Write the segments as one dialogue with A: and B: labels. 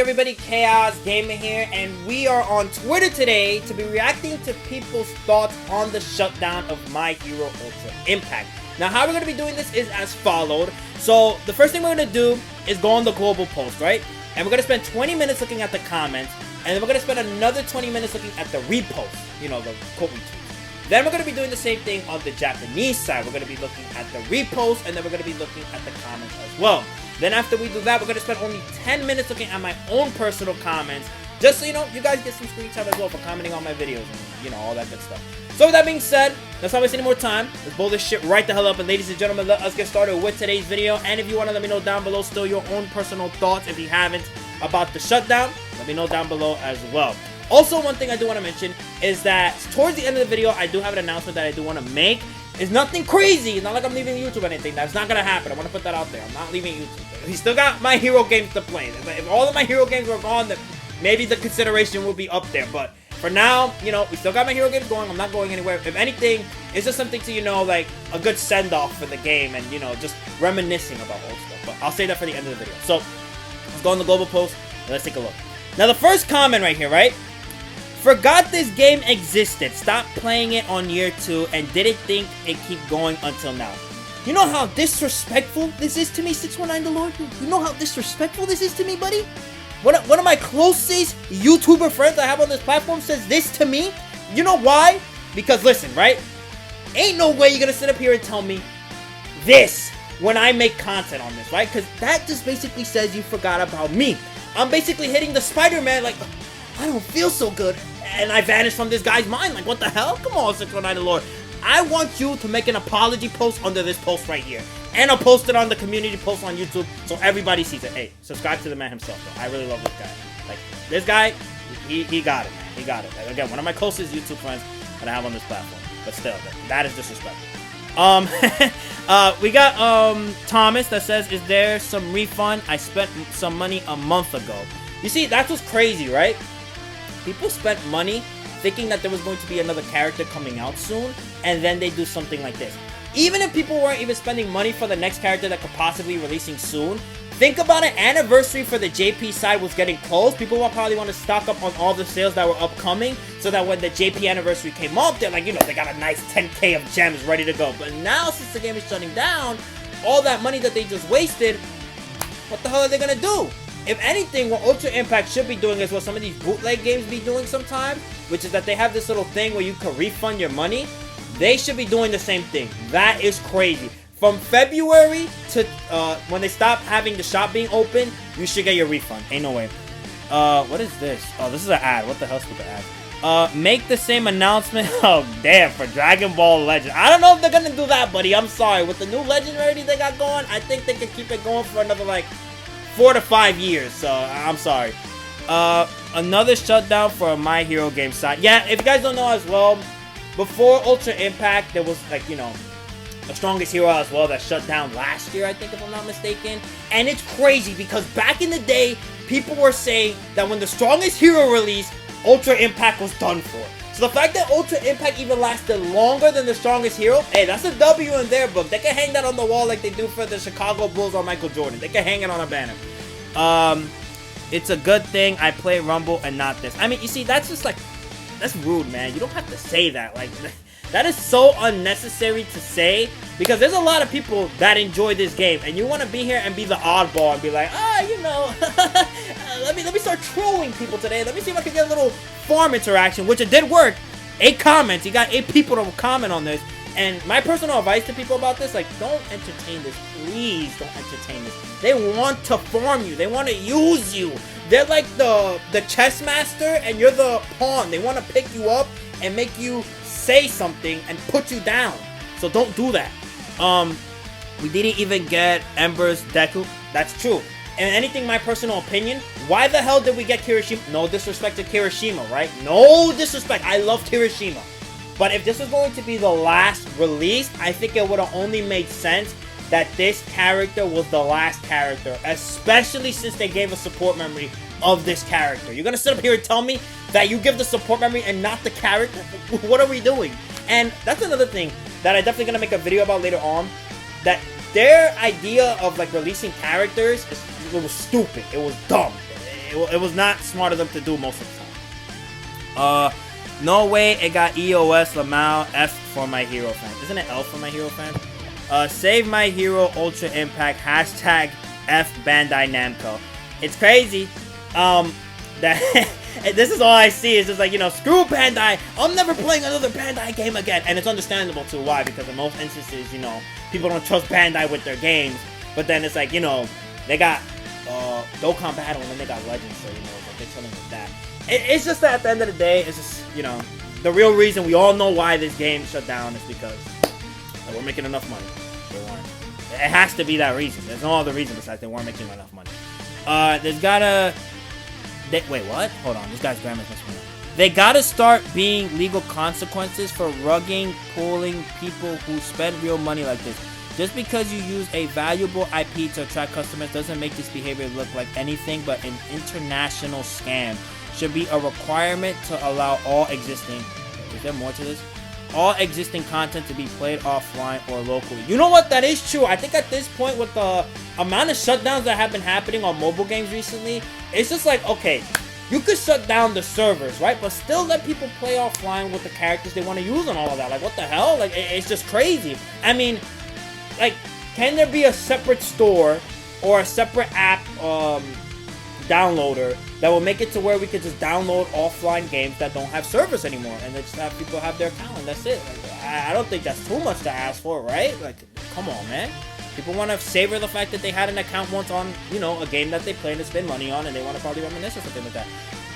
A: everybody? Chaos Gamer here, and we are on Twitter today to be reacting to people's thoughts on the shutdown of My Hero Ultra Impact. Now, how we're going to be doing this is as followed. So, the first thing we're going to do is go on the global post, right? And we're going to spend 20 minutes looking at the comments, and then we're going to spend another 20 minutes looking at the repost, you know, the quote retweets. Then we're going to be doing the same thing on the Japanese side. We're going to be looking at the repost, and then we're going to be looking at the comments as well. Then after we do that, we're going to spend only 10 minutes looking at my own personal comments, just so, you know, you guys get some screen time as well for commenting on my videos and, you know, all that good stuff. So with that being said, let's not waste any more time. Let's blow this shit right the hell up. And ladies and gentlemen, let us get started with today's video. And if you want to let me know down below still your own personal thoughts, if you haven't, about the shutdown, let me know down below as well. Also, one thing I do want to mention is that towards the end of the video, I do have an announcement that I do want to make. It's nothing crazy. It's not like I'm leaving YouTube or anything. That's not going to happen. I want to put that out there. I'm not leaving YouTube. We still got my hero games to play. If all of my hero games were gone, then maybe the consideration will be up there. But for now, you know, we still got my hero games going. I'm not going anywhere. If anything, it's just something to, you know, like a good send-off for the game and, you know, just reminiscing about old stuff. But I'll save that for the end of the video. So, let's go on the global post and let's take a look. Now, the first comment right here, right? Forgot this game existed. Stopped playing it on year 2 and didn't think it keep going until now. You know how disrespectful this is to me, 619 the Lord? You know how disrespectful this is to me, buddy? One of my closest YouTuber friends I have on this platform says this to me. You know why? Because listen, right? Ain't no way you're gonna sit up here and tell me this when I make content on this, right? Because that just basically says you forgot about me. I'm basically hitting the Spider-Man like, I don't feel so good, and I vanished from this guy's mind. Like, what the hell? Come on, 619 the Lord. I want you to make an apology post under this post right here. And I'll post it on the community post on YouTube so everybody sees it. Hey, subscribe to the man himself, though. I really love this guy. Like, this guy, he got it, man. He got it. Like, again, one of my closest YouTube friends that I have on this platform. But still, that is disrespectful. We got, Thomas that says, is there some refund? I spent some money a month ago. You see, that's what's crazy, right? People spent money thinking that there was going to be another character coming out soon, and then they do something like this. Even if people weren't even spending money for the next character that could possibly be releasing soon, think about it, anniversary for the JP side was getting close. People will probably want to stock up on all the sales that were upcoming, so that when the JP anniversary came up, they're like, you know, they got a nice 10k of gems ready to go. But now, since the game is shutting down, all that money that they just wasted, what the hell are they gonna do? If anything, what Ultra Impact should be doing is what some of these bootleg games be doing sometimes, which is that they have this little thing where you can refund your money. They should be doing the same thing. That is crazy. From February to when they stop having the shop being open, you should get your refund. Ain't no way. What is this? Oh, this is an ad. What the hell's with the ad? Make the same announcement. Oh, damn, for Dragon Ball Legend. I don't know if they're gonna do that, buddy. I'm sorry. With the new Legend already they got going, I think they can keep it going for another, like, 4 to 5 years, so I'm sorry. Another shutdown for My Hero game side. Yeah, if you guys don't know as well, before Ultra Impact, there was, like, you know, the Strongest Hero as well that shut down last year, I think, if I'm not mistaken. And it's crazy because back in the day, people were saying that when the Strongest Hero released, Ultra Impact was done for. So the fact that Ultra Impact even lasted longer than the Strongest Hero, hey, that's a W in their book. They can hang that on the wall like they do for the Chicago Bulls or Michael Jordan. They can hang it on a banner. It's a good thing I play Rumble and not this. I mean, you see, that's just like, that's rude, man. You don't have to say that. Like, that is so unnecessary to say because there's a lot of people that enjoy this game, and you want to be here and be the oddball and be like, you know, let me start trolling people today. Let me see if I can get a little farm interaction, which it did work. 8 comments. You got 8 people to comment on this. And my personal advice to people about this, like, don't entertain this. Please don't entertain this. They want to farm you. They want to use you. They're like the chess master, and you're the pawn. They want to pick you up and make you say something and put you down. So don't do that. We didn't even get Ember's Deku. That's true. And anything, my personal opinion, why the hell did we get Kirishima? No disrespect to Kirishima, right? No disrespect. I love Kirishima. But if this was going to be the last release, I think it would have only made sense that this character was the last character, especially since they gave a support memory of this character. You're going to sit up here and tell me that you give the support memory and not the character? What are we doing? And that's another thing that I'm definitely going to make a video about later on, that their idea of, like, releasing characters, it was stupid. It was dumb. it was not smart of them to do most of the time. No way it got EOS Lamau F for My Hero fans. Isn't it L for My Hero fans? Save My Hero Ultra Impact. Hashtag F Bandai Namco. It's crazy. That this is all I see is just like, screw Bandai. I'm never playing another Bandai game again. And it's understandable too. Why? Because in most instances, people don't trust Bandai with their games. But then it's like, they got Dokkan Battle and then they got Legends. So, like they're chilling with that. It's just that at the end of the day, it's just, the real reason we all know why this game shut down is because we're making enough money. It has to be that reason. There's no other reason besides they weren't making enough money. There's gotta... wait, what? Hold on. This guy's grammar's messing me up. They gotta start being legal consequences for rugging, pulling people who spend real money like this. Just because you use a valuable IP to attract customers doesn't make this behavior look like anything but an international scam. Should be a requirement to allow all existing... Is there more to this? All existing content to be played offline or locally. You know what? That is true. I think at this point, with the amount of shutdowns that have been happening on mobile games recently, it's just like, okay, you could shut down the servers, right? But still let people play offline with the characters they want to use and all of that. Like, what the hell? Like, it's just crazy. I mean, like, can there be a separate store or a separate app downloader that will make it to where we could just download offline games that don't have servers anymore and then just have people have their account and that's it? Like, I don't think that's too much to ask for, right? Like, come on, man. People want to savor the fact that they had an account once on, a game that they play and spend money on, and they want to probably reminisce or something like that.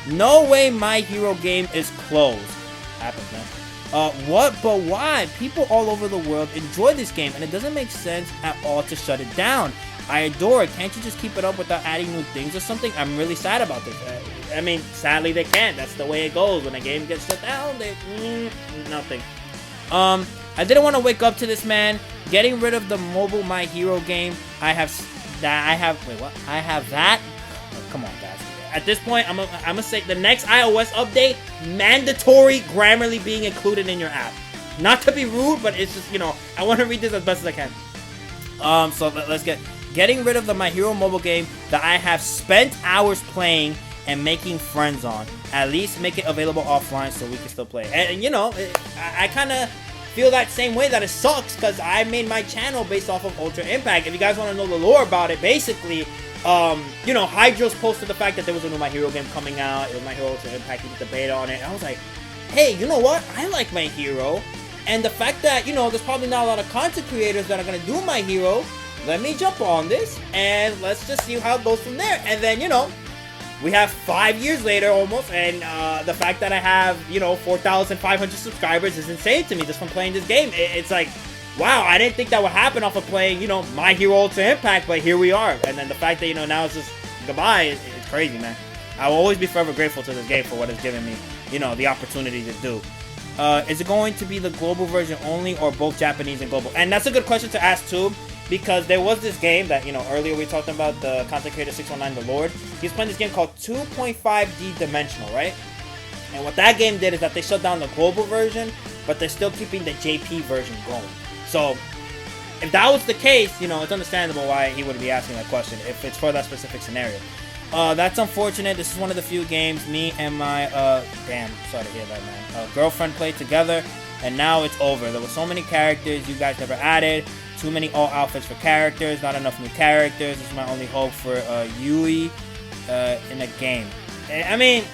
A: No way My Hero game is closed. Happens, man. What? But why? People all over the world enjoy this game, and it doesn't make sense at all to shut it down. I adore it. Can't you just keep it up without adding new things or something? I'm really sad about this. I mean, sadly they can't. That's the way it goes. When a game gets shut down, nothing. I didn't want to wake up to this, man. Getting rid of the mobile My Hero game. I have that. Oh, come on, guys. At this point, I'm gonna say the next iOS update, mandatory Grammarly being included in your app. Not to be rude, but it's just, I want to read this as best as I can. So let's getting rid of the My Hero mobile game that I have spent hours playing and making friends on. At least make it available offline so we can still play. And I kind of feel that same way, that it sucks because I made my channel based off of Ultra Impact. If you guys want to know the lore about it, basically, Hydros posted the fact that there was a new My Hero game coming out. It was My Hero Ultra Impact. He did the beta on it. And I was like, hey, you know what? I like My Hero. And the fact that, there's probably not a lot of content creators that are going to do My Hero, let me jump on this and let's just see how it goes from there. And then, we have 5 years later almost, and the fact that I have, 4,500 subscribers is insane to me just from playing this game. It's like, wow, I didn't think that would happen off of playing, My Hero Ultra Impact, but here we are. And then the fact that, now it's just goodbye, it's crazy, man. I will always be forever grateful to this game for what it's given me, the opportunity to do. Is it going to be the global version only or both Japanese and global? And that's a good question to ask too, because there was this game that, earlier we talked about, the content creator 619 The Lord. He's playing this game called 2.5D Dimensional, right? And what that game did is that they shut down the global version, but they're still keeping the JP version going. So, if that was the case, it's understandable why he would be asking that question, if it's for that specific scenario. That's unfortunate. This is one of the few games me and my, damn, sorry to hear that, man, girlfriend played together, and now it's over. There were so many characters you guys never added. Too many all outfits for characters, not enough new characters. This is my only hope for Yui in a game. I mean,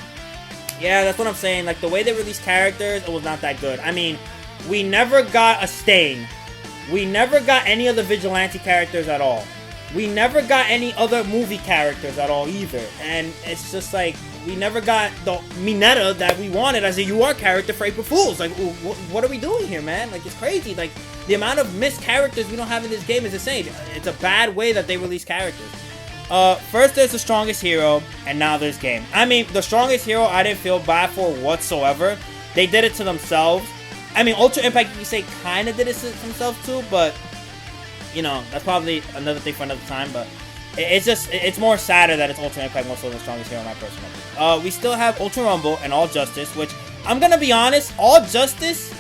A: yeah, that's what I'm saying. Like, the way they released characters, it was not that good. I mean, we never got a Stain. We never got any of the Vigilante characters at all. We never got any other movie characters at all either. And it's just like, we never got the Mineta that we wanted as a UR character for April Fools. Like, what are we doing here, man? Like, it's crazy. Like, the amount of missed characters we don't have in this game is insane. It's a bad way that they release characters. First there's the Strongest Hero, and now there's game. I mean, the Strongest Hero I didn't feel bad for whatsoever. They did it to themselves. I mean, Ultra Impact, you can say, kind of did it to themselves too, but, that's probably another thing for another time, but it's more sadder that it's Ultra Impact more so than Strongest Hero in my personal opinion. We still have Ultra Rumble and All Justice, which, I'm gonna be honest, All Justice,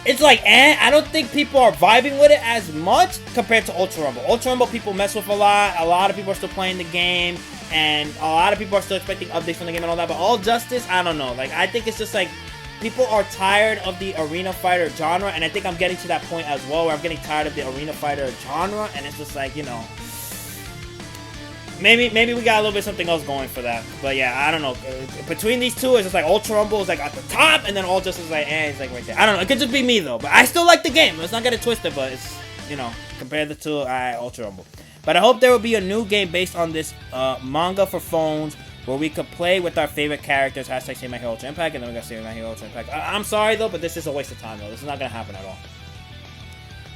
A: it's like, I don't think people are vibing with it as much compared to Ultra Rumble. Ultra Rumble people mess with a lot. A lot of people are still playing the game, and a lot of people are still expecting updates from the game and all that. But All Justice, I don't know. Like, I think it's just like people are tired of the arena fighter genre, and I think I'm getting to that point as well, where I'm getting tired of the arena fighter genre, and it's just like, you know, maybe we got a little bit something else going for that. But yeah, I don't know. Between these two, it's just like Ultra Rumble is like at the top, and then All Justice is like, it's like right there. I don't know. It could just be me though, but I still like the game. Let's not get it twisted, but it's, you know, compare the two, Ultra Rumble. But I hope there will be a new game based on this manga for phones, where we could play with our favorite characters. Hashtag Save My Hero Ultra Impact, and then we got Save My Hero Ultra Impact. I'm sorry though, but this is a waste of time though. This is not gonna happen at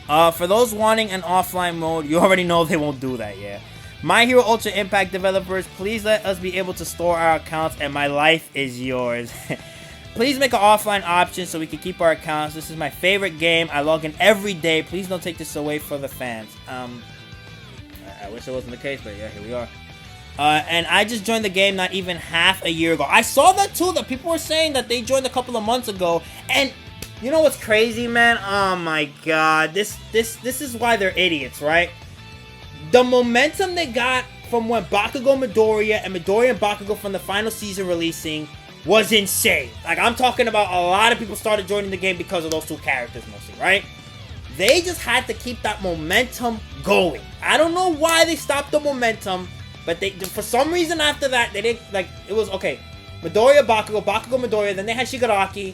A: all. For those wanting an offline mode, you already know they won't do that, yeah. My Hero Ultra Impact developers, please let us be able to store our accounts, and my life is yours. Please make an offline option so we can keep our accounts. This is my favorite game. I log in every day. Please don't take this away for the fans. I wish it wasn't the case, but yeah, here we are. And I just joined the game not even half a year ago. I saw that too, that people were saying that they joined a couple of months ago. And you know what's crazy, man? Oh my god. This is why they're idiots, right? The momentum they got from when Bakugo Midoriya and Midoriya and Bakugo from the final season releasing was insane. Like, I'm talking about a lot of people started joining the game because of those two characters mostly, right? They just had to keep that momentum going. I don't know why they stopped the momentum, but they, for some reason after that, they didn't, like, it was, okay, Midoriya, Bakugo, Midoriya, then they had Shigaraki.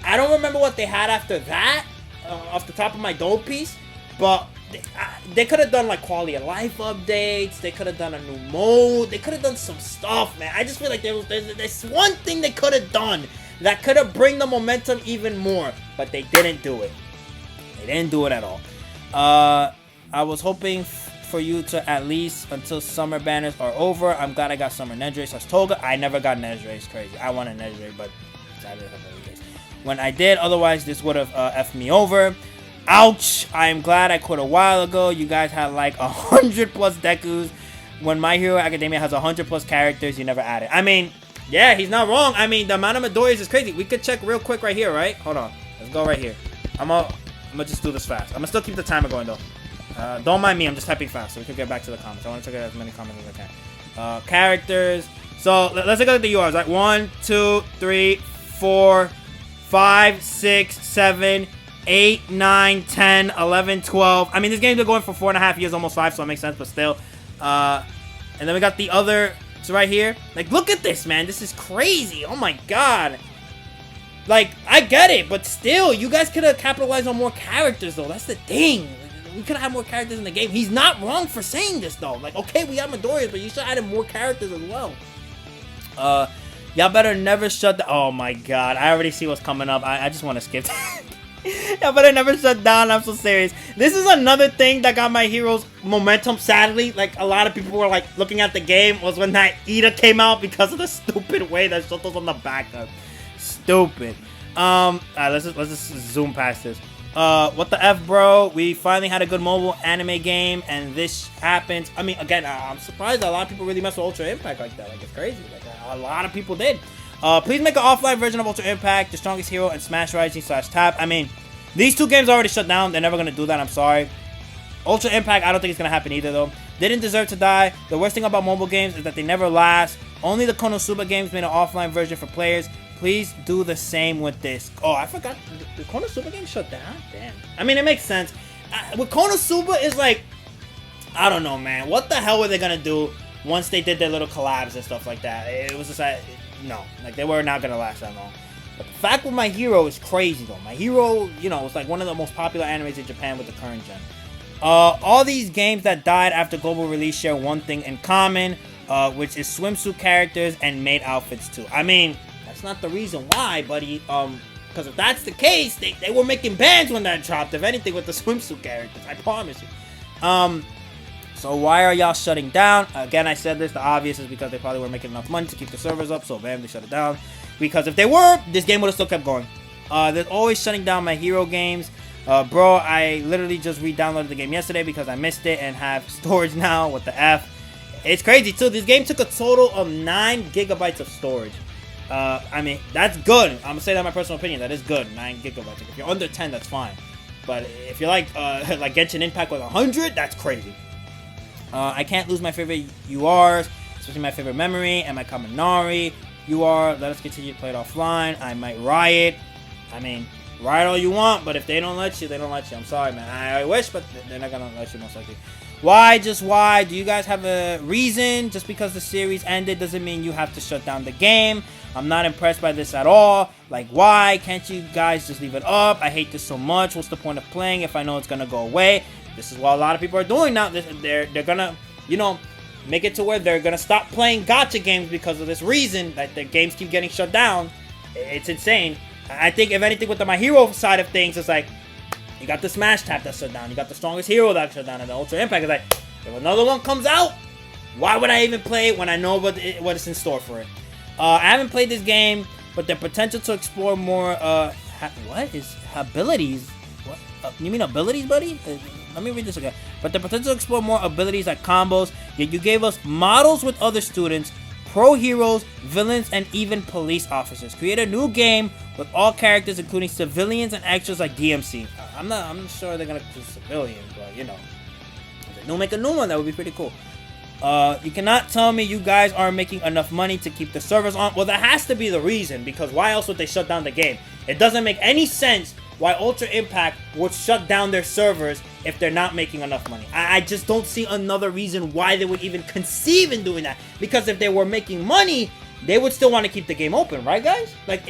A: I don't remember what they had after that, off the top of my dome piece, but they could have done, like, quality of life updates. They could have done a new mode. They could have done some stuff, man. I just feel like there's one thing they could have done that could have bring the momentum even more, but they didn't do it. They didn't do it at all. I was hoping for you to at least until summer banners are over. I'm glad I got summer Nedre / Toga. I never got Nedre. It's crazy. I wanted Nedre, but that didn't happen in the case. When I did, otherwise this would have effed me over. Ouch! I am glad I quit a while ago. You guys had like 100+ Dekus. When My Hero Academia has 100+ characters, you never added. I mean, yeah, he's not wrong. I mean, the amount of Midoriyas is crazy. We could check real quick right here, right? Hold on. Let's go right here. I'm gonna just do this fast. I'm gonna still keep the timer going though. Don't mind me. I'm just typing fast so we can get back to the comments. I want to check out as many comments as I can. Characters. So let's look at the URLs. Right, 1, 2, 3, 4, 5, 6, 7, 8, 9, 10, 11, 12. I mean, this game's been going for 4.5 years, almost 5, so it makes sense, but still. And then we got the other, so right here. Like, look at this, man. This is crazy. Oh my god. Like, I get it, but still, you guys could have capitalized on more characters, though. That's the thing. We could have had more characters in the game. He's not wrong for saying this, though. Like, okay, we have Midoriya, but you should have added more characters as well. Y'all better never shut down. Oh my god, I already see what's coming up. I just want to skip that. Y'all better never shut down. I'm so serious. This is another thing that got My Hero's momentum, sadly. Like, a lot of people were, like, looking at the game was when that Ida came out because of the stupid way that Shoto's on the backup. Stupid. Alright, let's just zoom past this. What the F, bro? We finally had a good mobile anime game, and this happens. I mean, again, I'm surprised that a lot of people really mess with Ultra Impact like that. Like, it's crazy. Like, a lot of people did. Please make an offline version of Ultra Impact, the strongest hero, and Smash Rising / Tap. I mean, these two games already shut down. They're never going to do that. I'm sorry. Ultra Impact, I don't think it's going to happen either, though. Didn't deserve to die. The worst thing about mobile games is that they never last. Only the Konosuba games made an offline version for players. Please do the same with this. Oh, I forgot. The Konosuba game shut down? Damn. I mean, it makes sense. With Konosuba is like, I don't know, man. What the hell were they going to do once they did their little collabs and stuff like that? It was just like, no. Like, they were not going to last that long. But the fact with My Hero is crazy, though. My Hero, you know, it's like one of the most popular animes in Japan with the current gen. All these games that died after global release share one thing in common, which is swimsuit characters and maid outfits, too. I mean, that's not the reason why, buddy. Because if that's the case, they were making bans when that dropped, if anything, with the swimsuit characters. I promise you. So why are y'all shutting down? Again, I said this. The obvious is because they probably weren't making enough money to keep the servers up, so bam, they shut it down. Because if they were, this game would have still kept going. They're always shutting down My Hero games. Bro, I literally just re-downloaded the game yesterday because I missed it and have storage now. What the F? It's crazy, too. This game took a total of 9 GB of storage. I mean, that's good. I'm gonna say that in my personal opinion. That is good. 9 gigabytes. Like, if you're under 10, that's fine. But if you're like like Genshin Impact with 100, that's crazy. I can't lose my favorite URs, especially my favorite memory and my Kaminari UR. Let us continue to play it offline. I might riot. I mean, riot all you want, but if they don't let you, they don't let you. I'm sorry, man. I wish, but they're not gonna let you most likely. Why? Just why? Do you guys have a reason? Just because the series ended doesn't mean you have to shut down the game. I'm not impressed by this at all. Like, why? Can't you guys just leave it up? I hate this so much. What's the point of playing if I know it's gonna go away? This is what a lot of people are doing now. They're gonna, you know, make it to where they're gonna stop playing gacha games because of this reason that their games keep getting shut down. It's insane. I think if anything with the My Hero side of things, it's like, you got the Smash Tap that's shut down. You got the Strongest Hero that's shut down. And the Ultra Impact is like, if another one comes out, why would I even play it when I know what is in store for it? I haven't played this game, but the potential to explore more, what is abilities? What? You mean abilities, buddy? Let me read this again. But the potential to explore more abilities like combos, yet you gave us models with other students, pro heroes, villains, and even police officers. Create a new game with all characters, including civilians and extras like DMC. I'm not sure they're gonna do civilians, but you know, if they make a new one, that would be pretty cool. You cannot tell me you guys aren't making enough money to keep the servers on. Well, that has to be the reason, because why else would they shut down the game? It doesn't make any sense why Ultra Impact would shut down their servers if they're not making enough money. I just don't see another reason why they would even conceive in doing that. Because if they were making money, they would still want to keep the game open, right, guys? Like,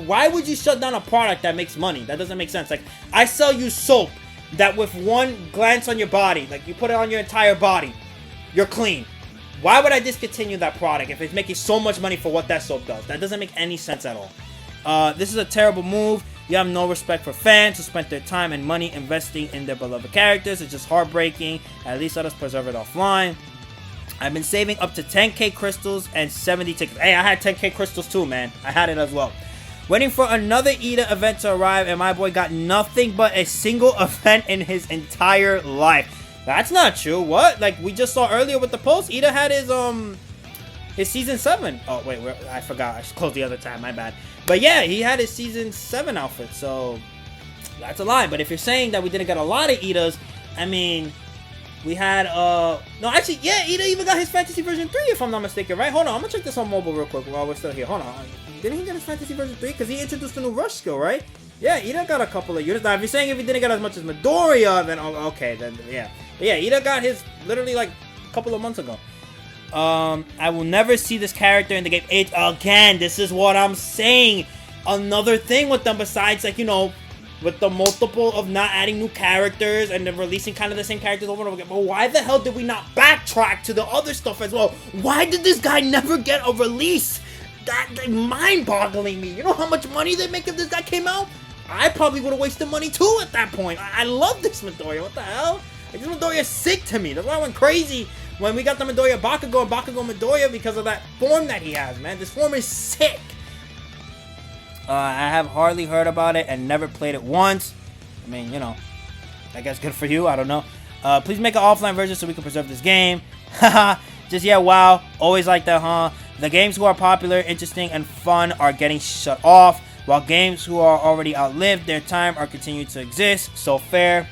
A: why would you shut down a product that makes money? That doesn't make sense. Like, I sell you soap that with one glance on your body, like you put it on your entire body, you're clean. Why would I discontinue that product if it's making so much money for what that soap does? That doesn't make any sense at all. This is a terrible move. You have no respect for fans who spent their time and money investing in their beloved characters. It's just heartbreaking. At least let us preserve it offline. I've been saving up to 10k crystals and 70 tickets. Hey, I had 10k crystals too, man. I had it as well. Waiting for another Ida event to arrive, and my boy got nothing but a single event in his entire life. That's not true. What? Like, we just saw earlier with the post, Ida had his season 7. Oh, wait, I forgot. I closed the other tab. My bad. But yeah, he had his season 7 outfit, so that's a lie. But if you're saying that we didn't get a lot of Idas, I mean, we had, no, actually, yeah, Ida even got his Fantasy version 3, if I'm not mistaken, right? Hold on, I'm gonna check this on mobile real quick while we're still here. Hold on. Didn't he get his Fantasy version 3? Because he introduced the new Rush skill, right? Yeah, Ida got a couple of units. Now, if you're saying if he didn't get as much as Midoriya, then, okay, then, yeah. But yeah, Ida got his literally like a couple of months ago. I will never see this character in the game. Again, this is what I'm saying. Another thing with them besides, like, you know, with the multiple of not adding new characters and then releasing kind of the same characters over and over again. But why the hell did we not backtrack to the other stuff as well? Why did this guy never get a release? That's mind-boggling me. You know how much money they make if this guy came out? I probably would have wasted money too at that point. I love this Midoriya. What the hell? Like, this Midoriya is sick to me. That's why I went crazy when we got the Midoriya Bakugo and Bakugo Midoriya because of that form that he has, man. This form is sick. I have hardly heard about it and never played it once. I mean, you know, I guess good for you. I don't know. Please make an offline version so we can preserve this game. Haha. Just, yeah, wow. Always like that, huh? The games who are popular, interesting, and fun are getting shut off, while games who are already outlived their time are continuing to exist. So fair.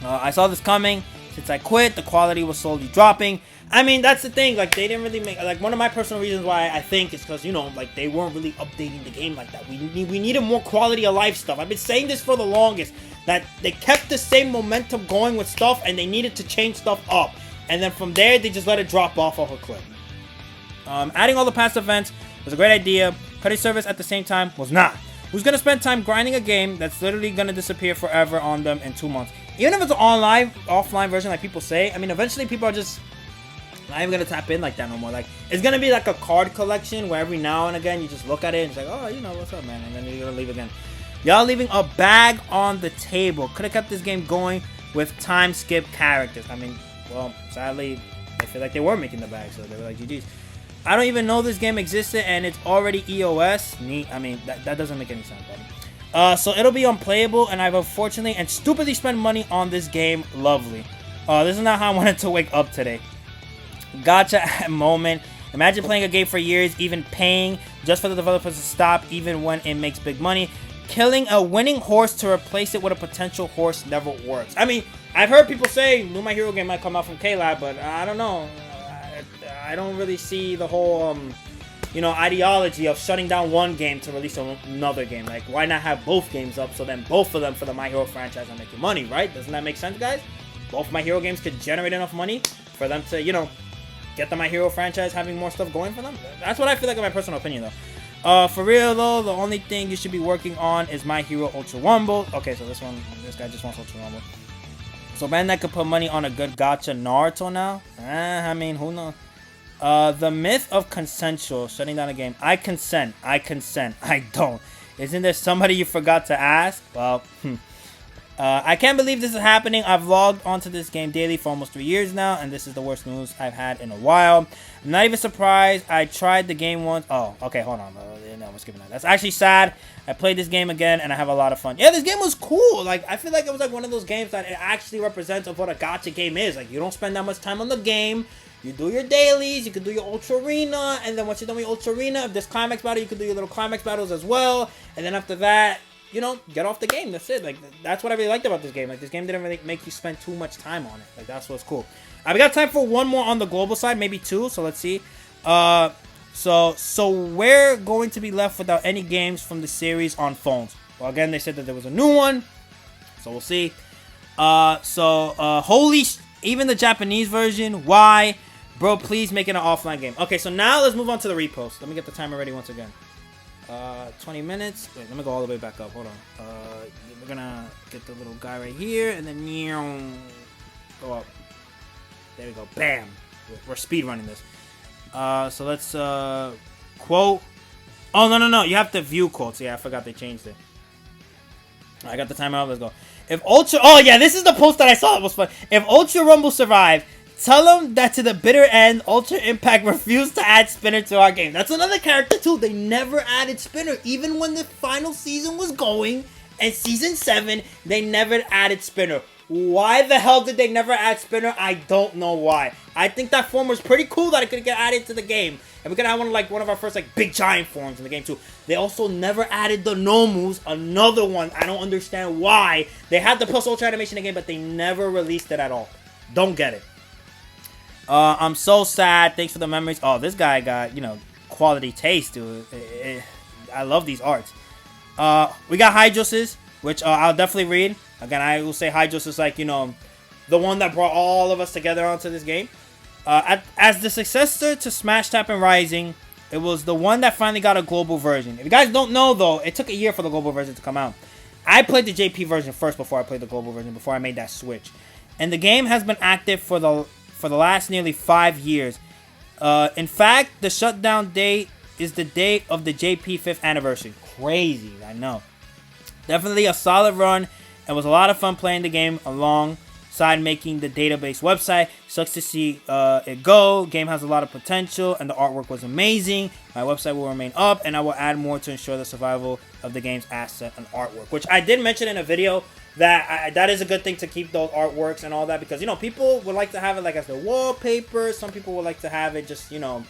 A: I saw this coming. Since I quit, the quality was slowly dropping. I mean, that's the thing. Like, they didn't really make... Like, one of my personal reasons why I think is because, you know, like, they weren't really updating the game like that. We needed more quality of life stuff. I've been saying this for the longest. That they kept the same momentum going with stuff, and they needed to change stuff up. And then from there, they just let it drop off a cliff. Adding all the past events was a great idea. Cutting service at the same time was not. Who's going to spend time grinding a game that's literally going to disappear forever on them in 2 months? Even if it's an offline version like people say, I mean, eventually people are just not even going to tap in like that no more. Like, it's going to be like a card collection where every now and again you just look at it and it's like, oh, you know, what's up, man? And then you're going to leave again. Y'all leaving a bag on the table. Could have kept this game going with time skip characters. I mean, well, sadly, I feel like they were making the bag, so they were like, GG's. I don't even know this game existed and it's already EOS. Neat. I mean, that doesn't make any sense, buddy. So it'll be unplayable, and I've unfortunately and stupidly spent money on this game. Lovely. This is not how I wanted to wake up today. Gotcha moment. Imagine playing a game for years, even paying just for the developers to stop, even when it makes big money. Killing a winning horse to replace it with a potential horse never works. I mean, I've heard people say new My Hero game might come out from K-Lab, but I don't know. I don't really see the whole, ideology of shutting down one game to release another game. Like, why not have both games up so then both of them for the My Hero franchise are making money, right? Doesn't that make sense, guys? Both My Hero games could generate enough money for them to, get the My Hero franchise having more stuff going for them. That's what I feel like in my personal opinion, though. For real, though, the only thing you should be working on is My Hero Ultra Rumble. Okay, so this guy just wants Ultra Rumble. So, man, that could put money on a good gacha Naruto now. I mean, who knows? The myth of consensual, shutting down a game. I consent. I don't. Isn't there somebody you forgot to ask? Well, I can't believe this is happening. I've logged onto this game daily for almost 3 years now, and this is the worst news I've had in a while. I'm not even surprised. I tried the game once. Oh, okay, hold on. No, I'm skipping that. That's actually sad. I played this game again, and I have a lot of fun. Yeah, this game was cool. Like, I feel like it was like one of those games that it actually represents of what a gacha game is. Like, you don't spend that much time on the game. You do your dailies, you can do your Ultra Arena, and then once you're done with Ultra Arena, if there's Climax Battle, you can do your little Climax Battles as well. And then after that, get off the game. That's it. Like, that's what I really liked about this game. Like, this game didn't really make you spend too much time on it. Like, that's what's cool. We got time for one more on the global side, maybe two. So let's see. So we're going to be left without any games from the series on phones. Well, again, they said that there was a new one, so we'll see. Even the Japanese version. Why, bro? Please make it an offline game. Okay, so now let's move on to the repost. Let me get the timer ready once again. 20 minutes. Wait, let me go all the way back up. Hold on. We're gonna get the little guy right here, and then go up. There we go. Bam. We're speed running this. So let's quote. Oh no! You have to view quotes. Yeah, I forgot they changed it. I got the timer up. Let's go. Oh yeah, this is the post that I saw. It was fun. If Ultra Rumble survived, tell them that to the bitter end, Ultra Impact refused to add Spinner to our game. That's another character too. They never added Spinner, even when the final season was going. And season 7, they never added Spinner. Why the hell did they never add Spinner? I don't know why. I think that form was pretty cool that it could get added to the game. And we could have one of our first big giant forms in the game too. They also never added the Nomus, another one. I don't understand why. They had the Plus Ultra animation in the game, but they never released it at all. Don't get it. I'm so sad. Thanks for the memories. Oh, this guy got, quality taste, dude. I love these arts. We got Hydros's, which I'll definitely read. Again, I will say Hydros is the one that brought all of us together onto this game. As the successor to Smash Tap and Rising, it was the one that finally got a global version. If you guys don't know, though, it took a year for the global version to come out. I played the JP version first before I played the global version, before I made that switch. And the game has been active for the last nearly 5 years. In fact, the shutdown date is the date of the JP 5th anniversary. Crazy, I know. Definitely a solid run. It was a lot of fun playing the game alongside making the database website. Sucks to see it go. Game has a lot of potential and the artwork was amazing. My website will remain up and I will add more to ensure the survival of the game's asset and artwork. Which I did mention in a video that that is a good thing to keep those artworks and all that. Because, people would like to have it as their wallpaper. Some people would like to have it just, to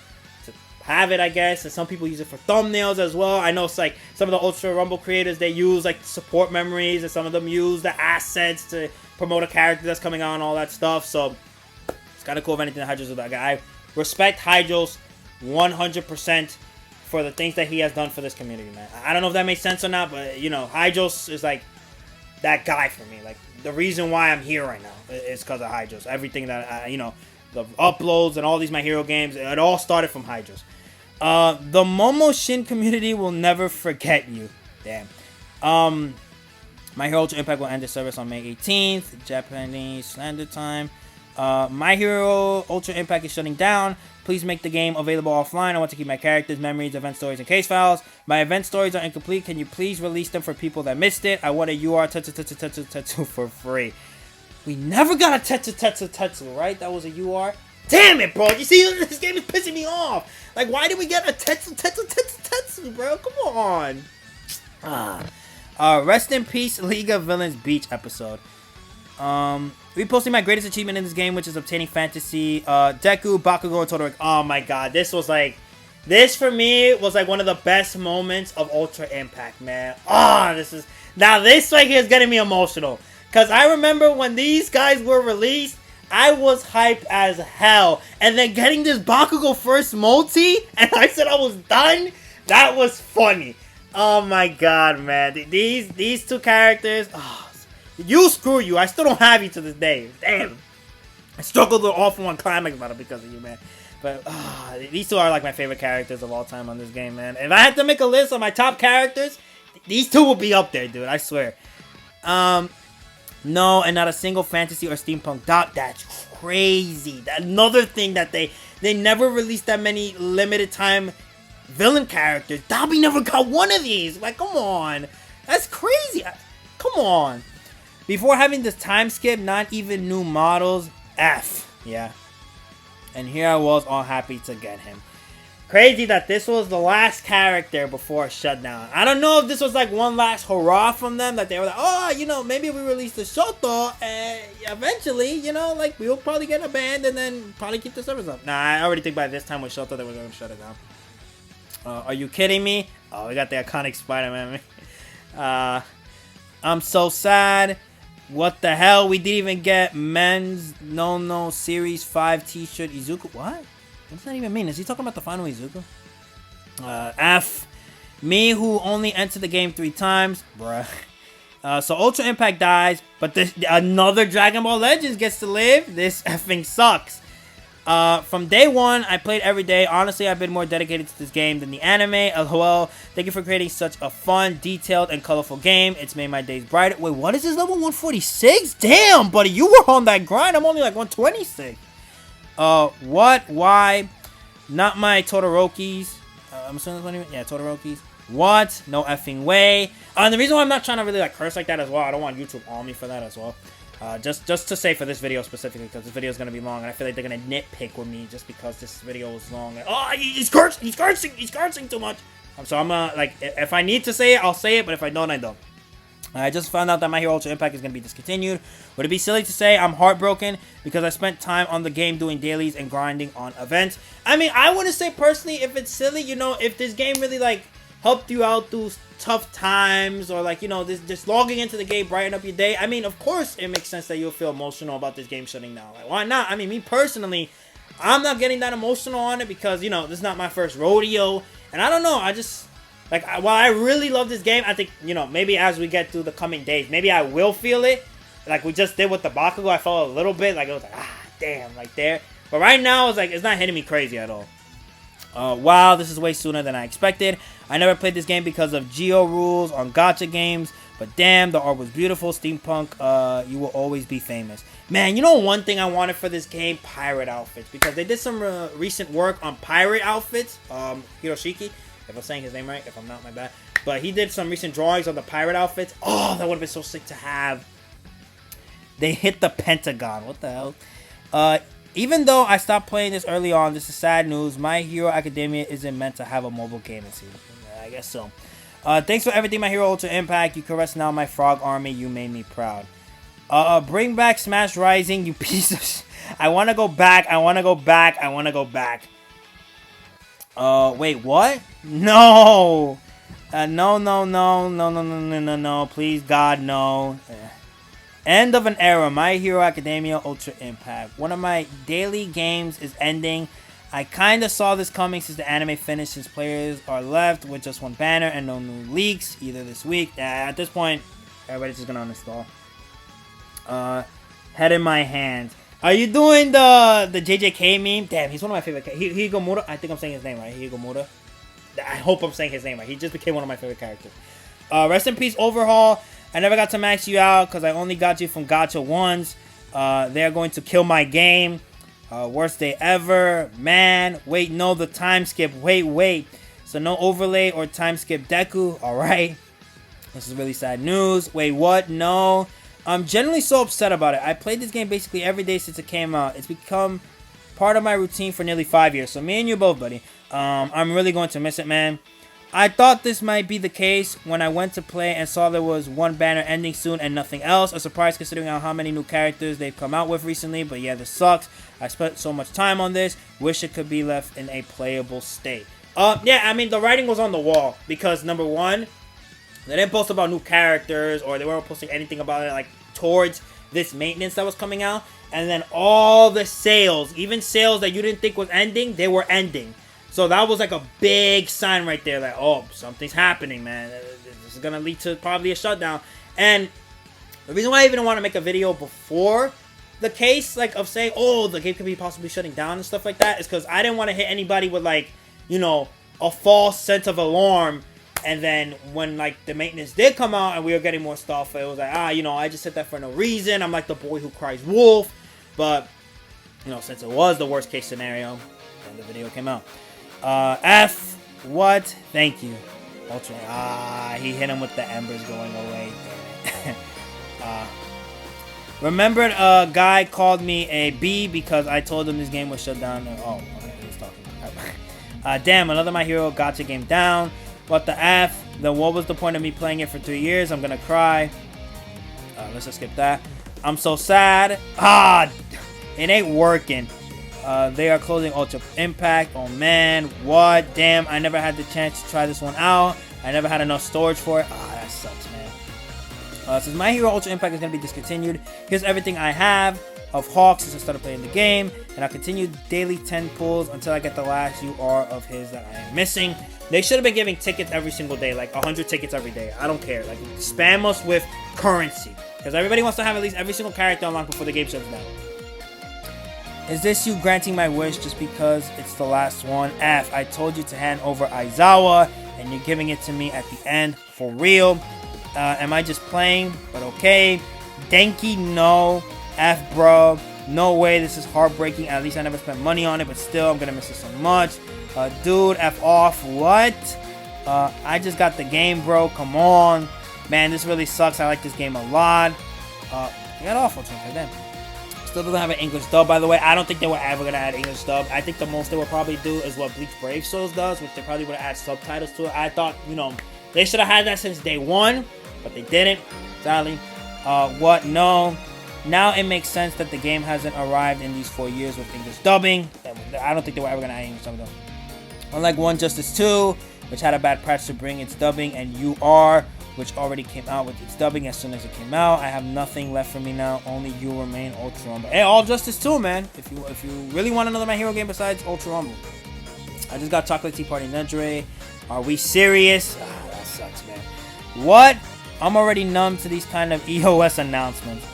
A: have it, I guess, and some people use it for thumbnails as well. I know it's some of the Ultra Rumble creators, they use support memories, and some of them use the assets to promote a character that's coming out and all that stuff. So it's kind of cool if anything Hydros with that guy. I respect Hydros 100% for the things that he has done for this community, man. I don't know if that makes sense or not, but Hydros is that guy for me. The reason why I'm here right now is because of Hydros. Everything that the uploads and all these My Hero games, it all started from Hydros. The Momo Shin community will never forget you. Damn. My Hero Ultra Impact will end its service on May 18th. Japanese Standard Time. My Hero Ultra Impact is shutting down. Please make the game available offline. I want to keep my characters, memories, event stories, and case files. My event stories are incomplete. Can you please release them for people that missed it? I want a UR Tetsu for free. We never got a Tetsu, right? That was a UR. Damn it, bro. You see, this game is pissing me off. Why did we get a Tetsu, bro? Come on. Rest in peace, League of Villains Beach episode. Reposting my greatest achievement in this game, which is obtaining fantasy, Deku, Bakugo, and Todoroki. Oh my god, this for me was like one of the best moments of Ultra Impact, man. This right here is getting me emotional. Because I remember when these guys were released, I was hyped as hell. And then getting this Bakugo first multi, and I said I was done, that was funny. Oh my god, man. These two characters, screw you. I still don't have you to this day. Damn. I struggled with all for one climax battle because of you, man. But these two are like my favorite characters of all time on this game, man. If I had to make a list of my top characters, these two will be up there, dude. I swear. No, and not a single fantasy or steampunk dot. That's crazy. Another thing that they never released that many limited time villain characters. Dobby never got one of these. Like, come on. That's crazy. Come on. Before having this time skip, not even new models. F. Yeah. And here I was all happy to get him. Crazy that this was the last character before Shutdown. I don't know if this was like one last hurrah from them. That they were like, maybe we release the Shoto and eventually, like we'll probably get a band and then probably keep the servers up. Nah, I already think by this time with Shoto they were going to shut it down. Are you kidding me? Oh, we got the iconic Spider-Man. I'm so sad. What the hell? We didn't even get men's No Series 5 t-shirt Izuku. What? What does that even mean? Is he talking about the final Izuku? F. Me who only entered the game 3 times. Bruh. So Ultra Impact dies, but another Dragon Ball Legends gets to live. This effing sucks. From day one, I played every day. Honestly, I've been more dedicated to this game than the anime. LOL. Thank you for creating such a fun, detailed, and colorful game. It's made my days brighter. Wait, what is this level 146? Damn, buddy, you were on that grind. I'm only like 126. What? Why? Not my Todorokis. I'm assuming that's what Todorokis. What? No effing way. And the reason why I'm not trying to really like curse like that as well, I don't want YouTube on me for that as well. Just to say for this video specifically, because this video is going to be long, and I feel like they're going to nitpick with me just because this video is long. And, he's cursing too much. So I'm like, if I need to say it, I'll say it, but if I don't, I don't. I just found out that My Hero Ultra Impact is going to be discontinued. Would it be silly to say I'm heartbroken because I spent time on the game doing dailies and grinding on events? I mean, I wouldn't say personally if it's silly, if this game really, like, helped you out through tough times or, like, just logging into the game, brighten up your day. I mean, of course, it makes sense that you'll feel emotional about this game shutting down. Like, why not? I mean, me personally, I'm not getting that emotional on it because, this is not my first rodeo. And I don't know, I just... Like, while I really love this game, I think, maybe as we get through the coming days, maybe I will feel it. Like we just did with the Bakugo, I felt a little bit. Like, it was like, damn, like there. But right now, it's like, it's not hitting me crazy at all. Wow, this is way sooner than I expected. I never played this game because of Geo rules on gacha games. But damn, the art was beautiful. Steampunk, you will always be famous. Man, one thing I wanted for this game? Pirate outfits. Because they did some recent work on pirate outfits. Hiroshiki. If I'm saying his name right, if I'm not, my bad. But he did some recent drawings on the pirate outfits. Oh, that would have been so sick to have. They hit the Pentagon. What the hell? Even though I stopped playing this early on, this is sad news. My Hero Academia isn't meant to have a mobile game. I guess so. Thanks for everything, My Hero Ultra Impact. You can rest now, my frog army. You made me proud. Bring back Smash Rising, you piece of I want to go back. I want to go back. I want to go back. Wait, what? No! No. Please, God, no. End of an era. My Hero Academia Ultra Impact. One of my daily games is ending. I kind of saw this coming since the anime finished, since players are left with just one banner and no new leaks either this week. At this point, everybody's just gonna uninstall. Head in my hands. Are you doing the JJK meme? Damn, he's one of my favorite. Higomura. I think I'm saying his name right. Higomura. I hope I'm saying his name right. He just became one of my favorite characters. Rest in peace, Overhaul. I never got to max you out because I only got you from Gacha 1s. They are going to kill my game. Worst day ever. Man. Wait, no, the time skip. Wait. So no overlay or time skip Deku. Alright. This is really sad news. Wait, what? No. I'm generally so upset about it. I played this game basically every day since it came out. It's become part of my routine for nearly 5 years. So me and you both, buddy. I'm really going to miss it, man. I thought this might be the case when I went to play and saw there was one banner ending soon and nothing else. A surprise considering how many new characters they've come out with recently, but yeah, this sucks. I spent so much time on this. Wish it could be left in a playable state. Yeah, I mean, the writing was on the wall because, number one, they didn't post about new characters or they weren't posting anything about it, like, towards this maintenance that was coming out. And then all the sales, even sales that you didn't think was ending, they were ending. So that was like a big sign right there, like, oh, something's happening, man. This is going to lead to probably a shutdown. And the reason why I even want to make a video before the case, like, of saying, oh, the game could be possibly shutting down and stuff like that, is because I didn't want to hit anybody with, like, you know, a false sense of alarm. And then when, like, the maintenance did come out and we were getting more stuff, it was like, you know, I just hit that for no reason. I'm like the boy who cries wolf. But, you know, since it was the worst case scenario, then the video came out. F, what? Thank you. Ultra. He hit him with the embers going away. Damn it. Remembered a guy called me a B because I told him this game was shut down. Oh, okay, he was talking. Damn, another My Hero gacha game down. What the F? Then what was the point of me playing it for 3 years? I'm gonna cry. Let's just skip that. I'm so sad. It ain't working. They are closing Ultra Impact. Oh man, what? Damn, I never had the chance to try this one out. I never had enough storage for it. That sucks, man. Since My Hero Ultra Impact is going to be discontinued, here's everything I have of Hawk since I started playing the game. And I'll continue daily 10 pulls until I get the last UR of his that I am missing. They should have been giving tickets every single day, like 100 tickets every day. I don't care. Like, spam us with currency. Because everybody wants to have at least every single character unlocked before the game shuts down. Is this you granting my wish just because it's the last one? F, I told you to hand over Aizawa, and you're giving it to me at the end. For real. Am I just playing? But okay. Denki, no. F, bro. No way, this is heartbreaking. At least I never spent money on it, but still, I'm gonna miss it so much. Dude, F off. What? I just got the game, bro. Come on. Man, this really sucks. I like this game a lot. I got awful to them. Still doesn't have an English dub, by the way. I don't think they were ever going to add English dub. I think the most they would probably do is what Bleach Brave Souls does, which they probably would add subtitles to it. I thought, you know, they should have had that since day one, but they didn't, sadly. What? No. Now it makes sense that the game hasn't arrived in these 4 years with English dubbing. I don't think they were ever going to add English dubbing, though. Unlike One Justice 2, which had a bad patch to bring its dubbing, and UR, which already came out with its dubbing as soon as it came out. I have nothing left for me now. Only you remain, Ultra Rumble. Hey, All Justice 2, man. If you really want another My Hero game besides Ultra Rumble. I just got Chocolate Tea Party Nedre. Are we serious? That sucks, man. What? I'm already numb to these kind of EOS announcements.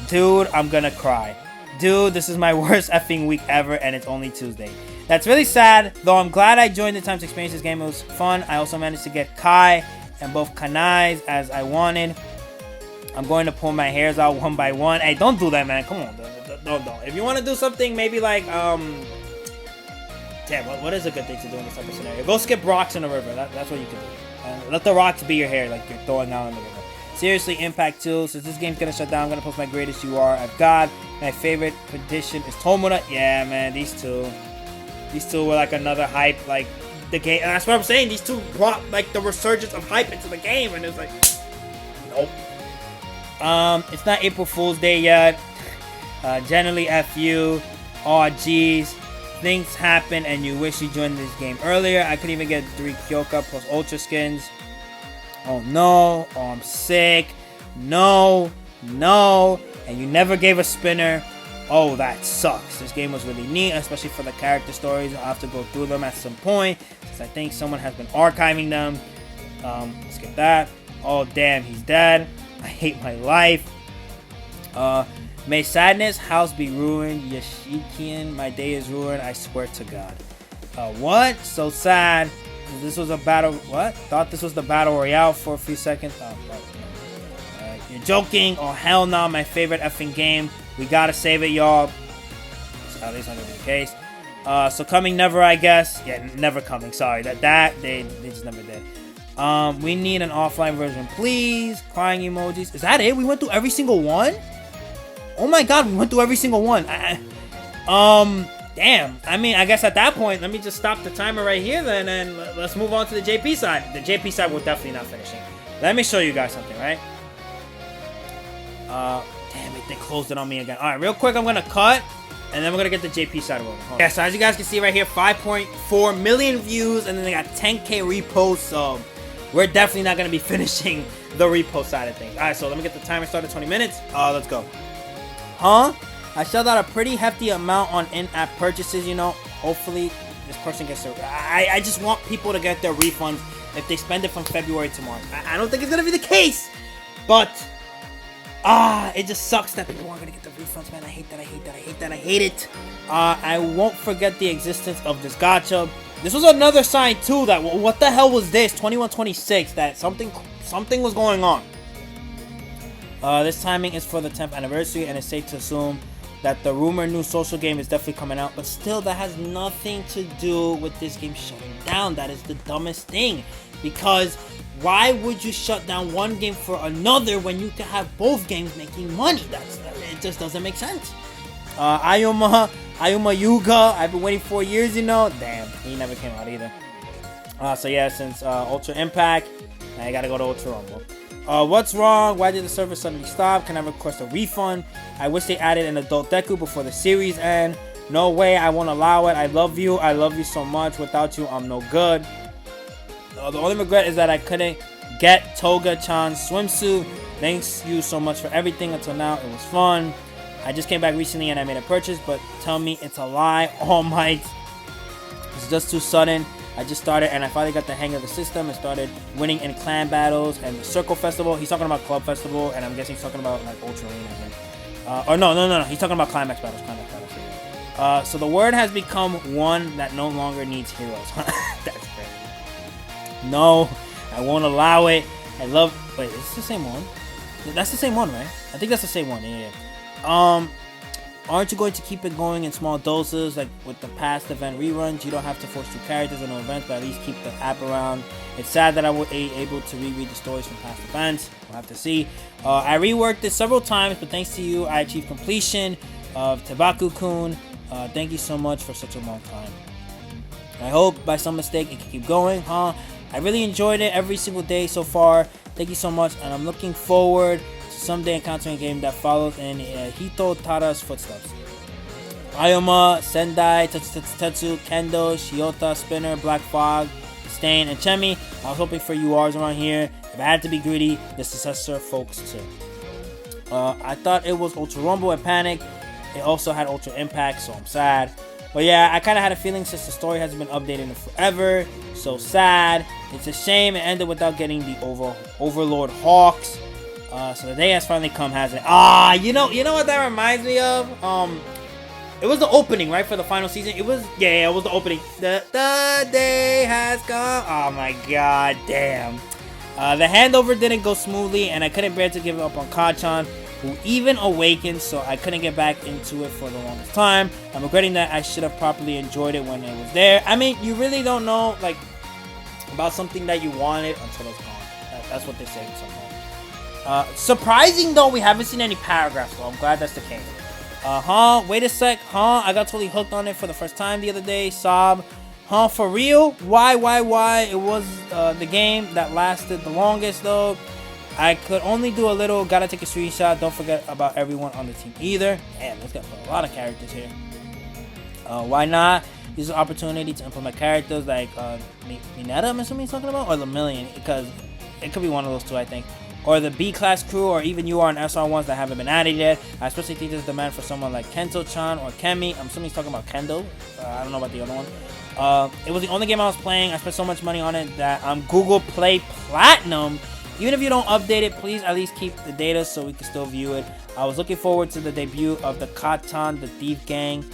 A: Dude, I'm gonna cry. Dude, this is my worst effing week ever, and it's only Tuesday. That's really sad, though I'm glad I joined the time to experience this game. It was fun. I also managed to get Kai and both kanais as I wanted. I'm going to pull my hairs out one by one. Hey, don't do that, man. Come on. Don't. If you want to do something, maybe like, damn, what is a good thing to do in this type of scenario? Go skip rocks in the river. That's what you can do. Let the rocks be your hair, like you're throwing out in the river. Seriously, Impact 2. Since this game's gonna shut down, I'm gonna post my greatest UR I've got. My favorite condition is Tomura. Yeah, man, these two were like another hype, like, the game, and that's what I'm saying. These two brought like the resurgence of hype into the game, and it's like, nope. It's not April Fool's Day yet. Generally, F you. Aw, geez. Things happen, and you wish you joined this game earlier. I couldn't even get 3 Kyoka plus Ultra skins. Oh no. Oh, I'm sick. No. And you never gave a spinner. Oh, that sucks. This game was really neat, especially for the character stories. I'll have to go through them at some point, since I think someone has been archiving them. Let's get that. Oh, damn, he's dead. I hate my life. May sadness, house be ruined. Yashikian, my day is ruined. I swear to God. What? So sad. This was a battle. What? Thought this was the battle royale for a few seconds. Oh, you're joking. Oh, hell no. My favorite effing game. We gotta save it, y'all. At least not gonna be the case. So coming never, I guess. Yeah, never coming. Sorry. They just never did. We need an offline version, please. Crying emojis. Is that it? We went through every single one? Oh my God, we went through every single one. Damn. I mean, I guess at that point, let me just stop the timer right here then, and let's move on to the JP side. The JP side, we're definitely not finishing. Let me show you guys something, right? Damn it, they closed it on me again. All right, real quick, I'm gonna cut, and then we're gonna get the JP side rolling. Yeah, so as you guys can see right here, 5.4 million views, and then they got 10K reposts. So we're definitely not gonna be finishing the repost side of things. All right, so let me get the timer started. 20 minutes. Let's go. Huh? I shelled out a pretty hefty amount on in-app purchases. You know, hopefully this person gets their. I just want people to get their refunds if they spend it from February to March. I don't think it's gonna be the case, but. It just sucks that people aren't gonna get the refunds, man. I hate that, I hate that, I hate that, I hate it. I won't forget the existence of this gacha. This was another sign, too, that, what the hell was this? 2126, that something was going on. This timing is for the 10th anniversary, and it's safe to assume that the rumored new social game is definitely coming out, but still, that has nothing to do with this game shutting down. That is the dumbest thing, because why would you shut down one game for another when you can have both games making money? It just doesn't make sense. Ayuma Yuga, I've been waiting 4 years, you know. Damn, he never came out either. So yeah, since Ultra Impact, I gotta go to Ultra Rumble. What's wrong? Why did the server suddenly stop? Can I request a refund? I wish they added an adult Deku before the series end. No way, I won't allow it. I love you so much. Without you, I'm no good. The only regret is that I couldn't get Toga-chan's swimsuit. Thanks you so much for everything until now. It was fun. I just came back recently and I made a purchase, but tell me it's a lie. All Might. It's just too sudden. I just started and I finally got the hang of the system and started winning in clan battles and the Circle Festival. He's talking about Club Festival, and I'm guessing he's talking about like Ultra Arena again. Or no. He's talking about Climax battles. So the word has become one that no longer needs heroes. That's crazy. No, I won't allow it. Wait, is this the same one? That's the same one, right? I think that's the same one. Yeah. Aren't you going to keep it going in small doses, like with the past event reruns? You don't have to force 2 characters in an event, but at least keep the app around. It's sad that I was able to reread the stories from past events. We'll have to see. I reworked it several times, but thanks to you, I achieved completion of Tabaku-kun. Thank you so much for such a long time. I hope by some mistake it can keep going, huh? I really enjoyed it every single day so far. Thank you so much, and I'm looking forward to someday encountering a game that follows in Hito Tada's footsteps. Ayoma, Sendai, Tetsu, Kendo, Shiota, Spinner, Black Fog, Stain, and Chemi. I was hoping for URs around here. If I had to be greedy, the successor folks too. I thought it was Ultra Rumble and Panic. It also had Ultra Impact, so I'm sad. But yeah, I kind of had a feeling since the story hasn't been updated in forever. So sad. It's a shame it ended without getting the Overlord Hawks. So the day has finally come, hasn't it? You know what that reminds me of? It was the opening, right, for the final season. It was it was the opening. The day has come. Oh my god, damn. The handover didn't go smoothly, and I couldn't bear to give up on Kachan, who even awakened, so I couldn't get back into it for the longest time. I'm regretting that. I should have properly enjoyed it when it was there. I mean, you really don't know, like, about something that you wanted until it's gone. That's what they say sometimes. Surprising, though, we haven't seen any paragraphs, so I'm glad that's the case. Wait a sec. I got totally hooked on it for the first time the other day. Sob. For real? Why? It was the game that lasted the longest, though. I could only do a little. Gotta take a screenshot. Don't forget about everyone on the team either. Damn, let's get a lot of characters here. Why not use the opportunity to implement characters like Mineta, I'm assuming he's talking about, or Lemillion, because it could be one of those two, I think. Or the B-class crew, or even UR and SR ones that haven't been added yet. I especially think there's demand for someone like Kento-chan or Kemi. I'm assuming he's talking about Kendo. I don't know about the other one. It was the only game I was playing. I spent so much money on it that I'm Google Play Platinum. Even if you don't update it, please at least keep the data so we can still view it. I was looking forward to the debut of the Katan, the Thief Gang,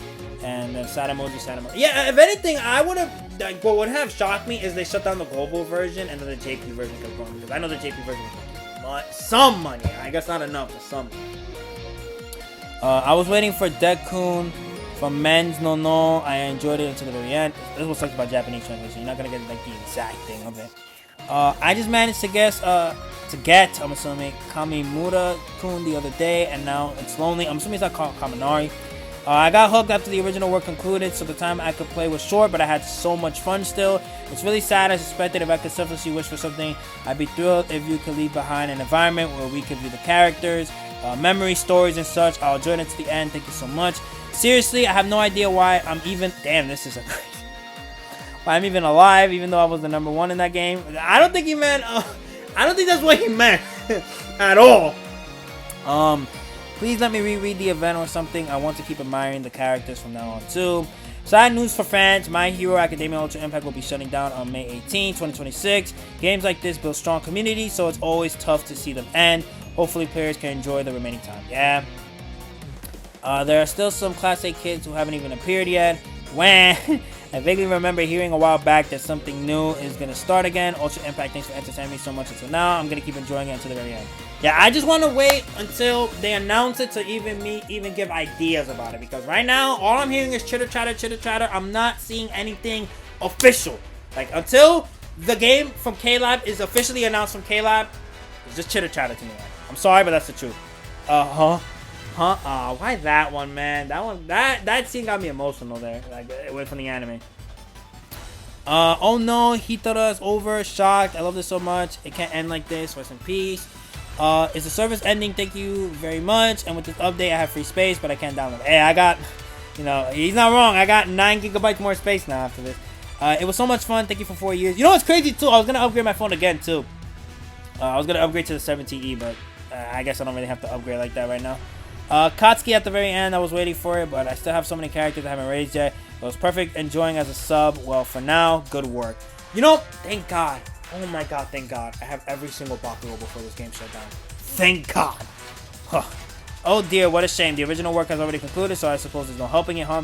A: and then sad emoji. Yeah, if anything, I would have, like, what would have shocked me is they shut down the global version and then the JP version kept going, because I know the JP version was some money. I guess not enough, but some. I was waiting for Deku from Men's No. I enjoyed it until the very end. This was talking about Japanese translation. You're not gonna get like the exact thing of it. I just managed to get I'm assuming Kamimura-kun the other day, and now it's lonely. I'm assuming it's not called Kaminari. I got hooked after the original work concluded, so the time I could play was short, but I had so much fun still. It's really sad. I suspected if I could selflessly wish for something, I'd be thrilled if you could leave behind an environment where we could view the characters, memory, stories, and such. I'll join it to the end. Thank you so much. Seriously, I have no idea why I'm even... Damn, this is a crazy... Why I'm even alive, even though I was the #1 in that game. I don't think he meant... I don't think that's what he meant at all. Please let me reread the event or something. I want to keep admiring the characters from now on too. Side news for fans, My Hero Academia Ultra Impact will be shutting down on May 18, 2026. Games like this build strong communities, so it's always tough to see them end. Hopefully players can enjoy the remaining time. Yeah. There are still some Class A kids who haven't even appeared yet. Wah! I vaguely remember hearing a while back that something new is going to start again. Ultra Impact, thanks for entertaining me so much until now. I'm going to keep enjoying it until the very end. Yeah, I just want to wait until they announce it to even give ideas about it. Because right now, all I'm hearing is chitter chatter. I'm not seeing anything official. Like, until the game from K-Lab is officially announced from K-Lab, it's just chitter chatter to me. I'm sorry, but that's the truth. Why that one, man? That scene got me emotional there. Like, it went from the anime. Oh no, Hitara's over. Shocked. I love this so much. It can't end like this. Rest in peace. Is the service ending? Thank you very much. And with this update, I have free space, but I can't download. Hey, I got, you know, he's not wrong. I got 9 gigabytes more space now after this. It was so much fun. Thank you for 4 years. You know what's crazy too? I was gonna upgrade my phone again too. I was gonna upgrade to the 17E, but I guess I don't really have to upgrade like that right now. Katsuki at the very end, I was waiting for it, but I still have so many characters I haven't raised yet. It was perfect enjoying as a sub. Well, for now, good work. You know, thank God. Oh my God, thank God. I have every single Bakugo before this game shut down. Thank God. Huh. Oh dear, what a shame. The original work has already concluded, so I suppose there's no helping it, huh?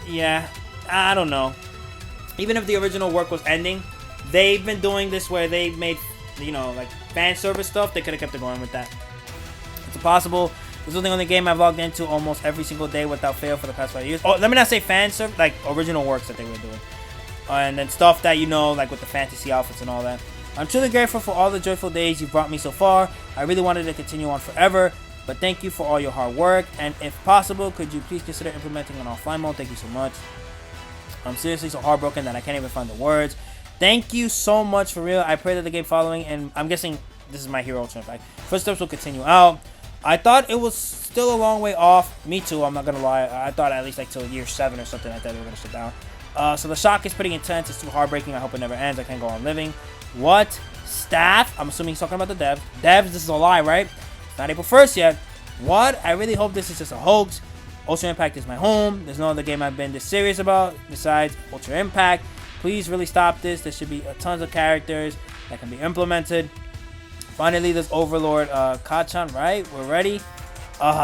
A: Yeah, I don't know. Even if the original work was ending, they've been doing this where they made, you know, like fan service stuff. They could have kept it going with that. It's possible. This is the only game I've logged into almost every single day without fail for the past 5 years. Oh, let me not say fan service, like original works that they were doing. And then stuff that, you know, like with the fantasy outfits and all that. I'm truly grateful for all the joyful days you've brought me so far. I really wanted to continue on forever, but thank you for all your hard work. And if possible, could you please consider implementing an offline mode? Thank you so much. I'm seriously so heartbroken that I can't even find the words. Thank you so much, for real. I pray that the game following, and I'm guessing this is My Hero Ultra Impact, footsteps will continue out. I thought it was still a long way off. Me too, I'm not gonna lie. I thought at least like till year 7 or something like that they were gonna shut down. So the shock is pretty intense. It's too heartbreaking. I hope it never ends. I can't go on living. What? Staff? I'm assuming he's talking about the devs. Devs, this is a lie, right? It's not April 1st yet. What? I really hope this is just a hoax. Ultra Impact is my home. There's no other game I've been this serious about besides Ultra Impact. Please really stop this. There should be tons of characters that can be implemented. Finally, this Overlord, Kachan, right? We're ready.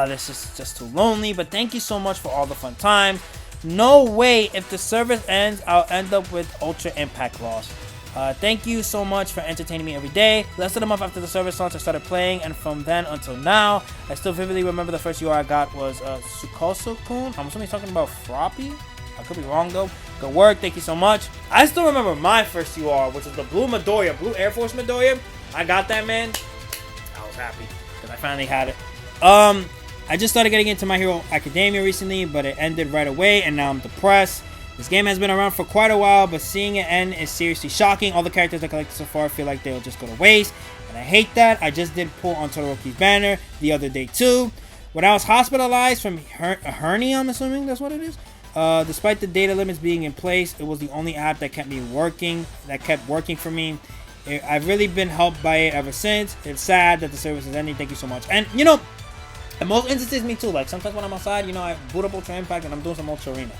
A: This is just too lonely, but thank you so much for all the fun times. No way, if the service ends, I'll end up with Ultra Impact loss. Thank you so much for entertaining me every day. Less than a month after the service launch, I started playing, and from then until now, I still vividly remember the first UR I got was Sukoso-kun. I'm assuming he's talking about Froppy. I could be wrong though. Good work, thank you so much. I still remember my first UR, which was the Blue Midoriya, Blue Air Force Midoriya. I got that, man. I was happy because I finally had it. I just started getting into My Hero Academia recently, but it ended right away, and now I'm depressed. This game has been around for quite a while, but seeing it end is seriously shocking. All the characters I collected so far feel like they'll just go to waste, and I hate that. I just did pull on Todoroki's banner the other day too. When I was hospitalized from a hernia, I'm assuming that's what it is. Despite the data limits being in place, it was the only app that kept working for me. I've really been helped by it ever since. It's sad that the service is ending. Thank you so much. And you know, in most instances, me too. Like sometimes when I'm outside, you know, I boot up Ultra Impact and I'm doing some Ultra Arena.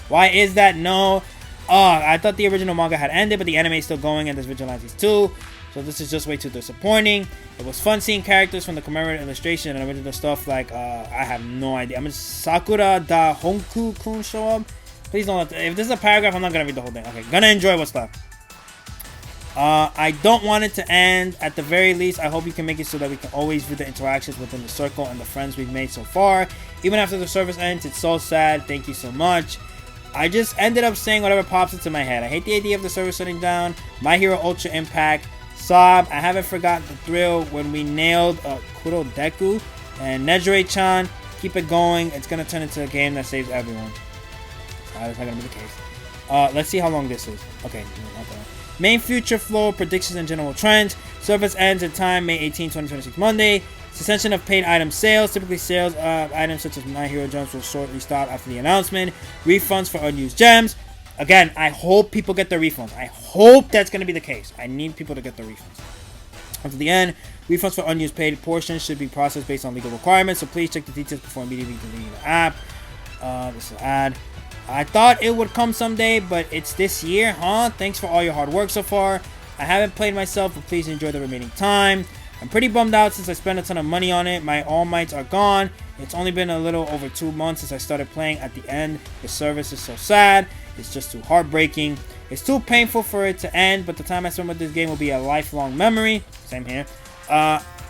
A: Why is that? No. I thought the original manga had ended, but the anime is still going, and there's Vigilantes too. So this is just way too disappointing. It was fun seeing characters from the commemorative illustration and original stuff. Like I have no idea. I'm just Sakura da Honku-kun show up. Please don't. If this is a paragraph, I'm not gonna read the whole thing. Okay, gonna enjoy what's left. I don't want it to end. At the very least, I hope you can make it so that we can always view the interactions within the circle and the friends we've made so far. Even after the service ends, it's so sad. Thank you so much. I just ended up saying whatever pops into my head. I hate the idea of the service shutting down. My Hero Ultra Impact. Sob. I haven't forgotten the thrill when we nailed Kurodeku and Nejire-chan. Keep it going. It's gonna turn into a game that saves everyone. That's not gonna be the case. Let's see how long this is. Okay, not that. Main future flow, predictions and general trends. Service ends in time, May 18, 2026, Monday. Suspension of paid item sales. Typically, sales of items such as My Hero Gems will shortly stop after the announcement. Refunds for unused gems. Again, I hope people get their refunds. I hope that's going to be the case. I need people to get their refunds. After the end, refunds for unused paid portions should be processed based on legal requirements, so please check the details before immediately deleting the app. This is an ad. I thought it would come someday, but it's this year, huh? Thanks for all your hard work so far. I haven't played myself, but please enjoy the remaining time. I'm pretty bummed out since I spent a ton of money on it. My All Mights are gone. It's only been a little over 2 months since I started playing. At the end, the service is so sad. It's just too heartbreaking. It's too painful for it to end, but the time I spent with this game will be a lifelong memory. Same here.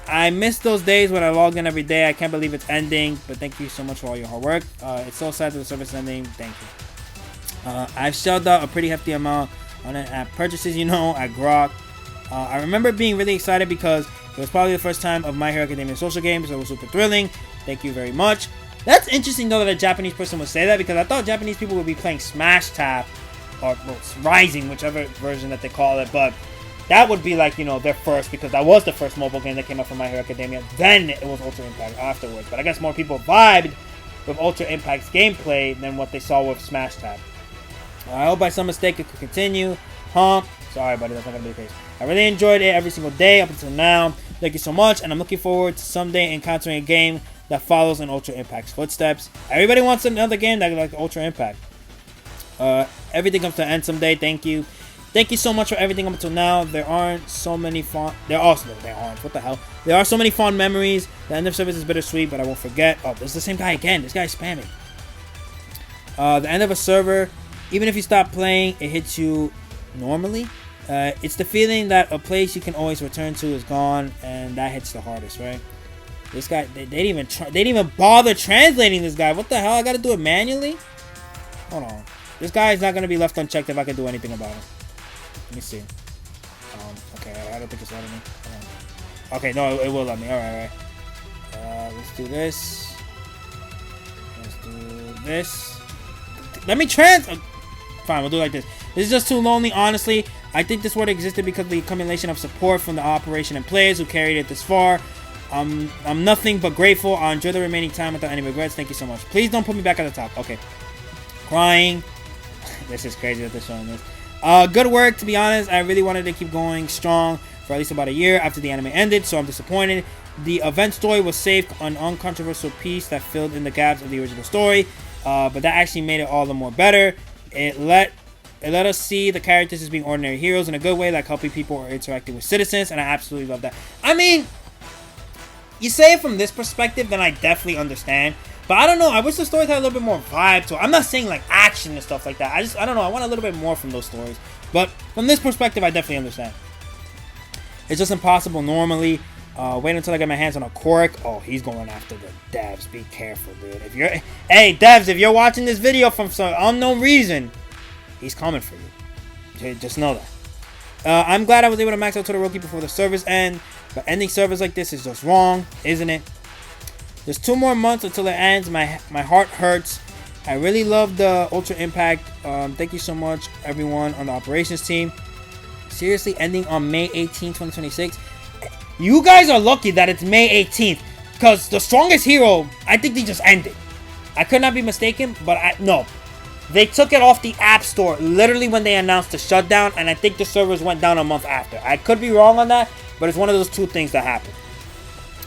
A: I miss those days when I logged in every day. I can't believe it's ending, but thank you so much for all your hard work. It's so sad that the service is ending. Thank you. I've shelled out a pretty hefty amount on app purchases, at Grok. I remember being really excited because it was probably the first time of My Hero Academia social games, so it was super thrilling. Thank you very much. That's interesting, though, that a Japanese person would say that, because I thought Japanese people would be playing Smash Tap, or Rising, whichever version that they call it, but that would be like, their first, because that was the first mobile game that came out from My Hero Academia. Then it was Ultra Impact afterwards, but I guess more people vibed with Ultra Impact's gameplay than what they saw with Smash Tap. I hope by some mistake it could continue. Sorry, buddy, that's not going to be the case. I really enjoyed it every single day up until now. Thank you so much, and I'm looking forward to someday encountering a game that follows in Ultra Impact's footsteps. Everybody wants another game that like Ultra Impact. Everything comes to an end someday. Thank you. Thank you so much for everything up until now. There aren't so many fond... There aren't. What the hell? There are so many fond memories. The end of service is bittersweet, but I won't forget. Oh, this is the same guy again. This guy's spamming. The end of a server, even if you stop playing, it hits you normally. It's the feeling that a place you can always return to is gone, and that hits the hardest, right? This guy, they didn't even bother translating this guy. What the hell? I gotta do it manually? Hold on. This guy is not gonna be left unchecked if I can do anything about it. Let me see. Okay, I don't think it's letting me. Okay, no, it will let me. Alright. Let's do this. Let's do this. Let me Fine, we'll do it like this. This is just too lonely, honestly. I think this word existed because of the accumulation of support from the operation and players who carried it this far. I'm nothing but grateful. I'll enjoy the remaining time without any regrets. Thank you so much. Please don't put me back at the top. Okay. Crying. This is crazy that they're showing this. Good work, to be honest. I really wanted to keep going strong for at least about a year after the anime ended, so I'm disappointed. The event story was saved, an uncontroversial piece that filled in the gaps of the original story, but that actually made it all the more better. It let us see the characters as being ordinary heroes in a good way, like helping people or interacting with citizens, and I absolutely love that. I mean, you say it from this perspective, then I definitely understand. But I don't know, I wish the stories had a little bit more vibe to it. I'm not saying like action and stuff like that. I don't know, I want a little bit more from those stories. But from this perspective, I definitely understand. It's just impossible normally. Wait until I get my hands on a Korok. Oh, he's going after the devs. Be careful, dude. Hey, devs, if you're watching this video from some unknown reason, he's coming for you. Okay, just know that. I'm glad I was able to max out Todoroki before the service end, but ending service like this is just wrong, isn't it? There's 2 more months until it ends. My heart hurts. I really love the Ultra Impact. Thank you so much, everyone on the operations team. Seriously, ending on May 18, 2026. You guys are lucky that it's May 18th, because the Strongest Hero, I think they just ended. I could not be mistaken, but no. They took it off the App Store literally when they announced the shutdown, and I think the servers went down a month after. I could be wrong on that, but it's one of those 2 things that happened.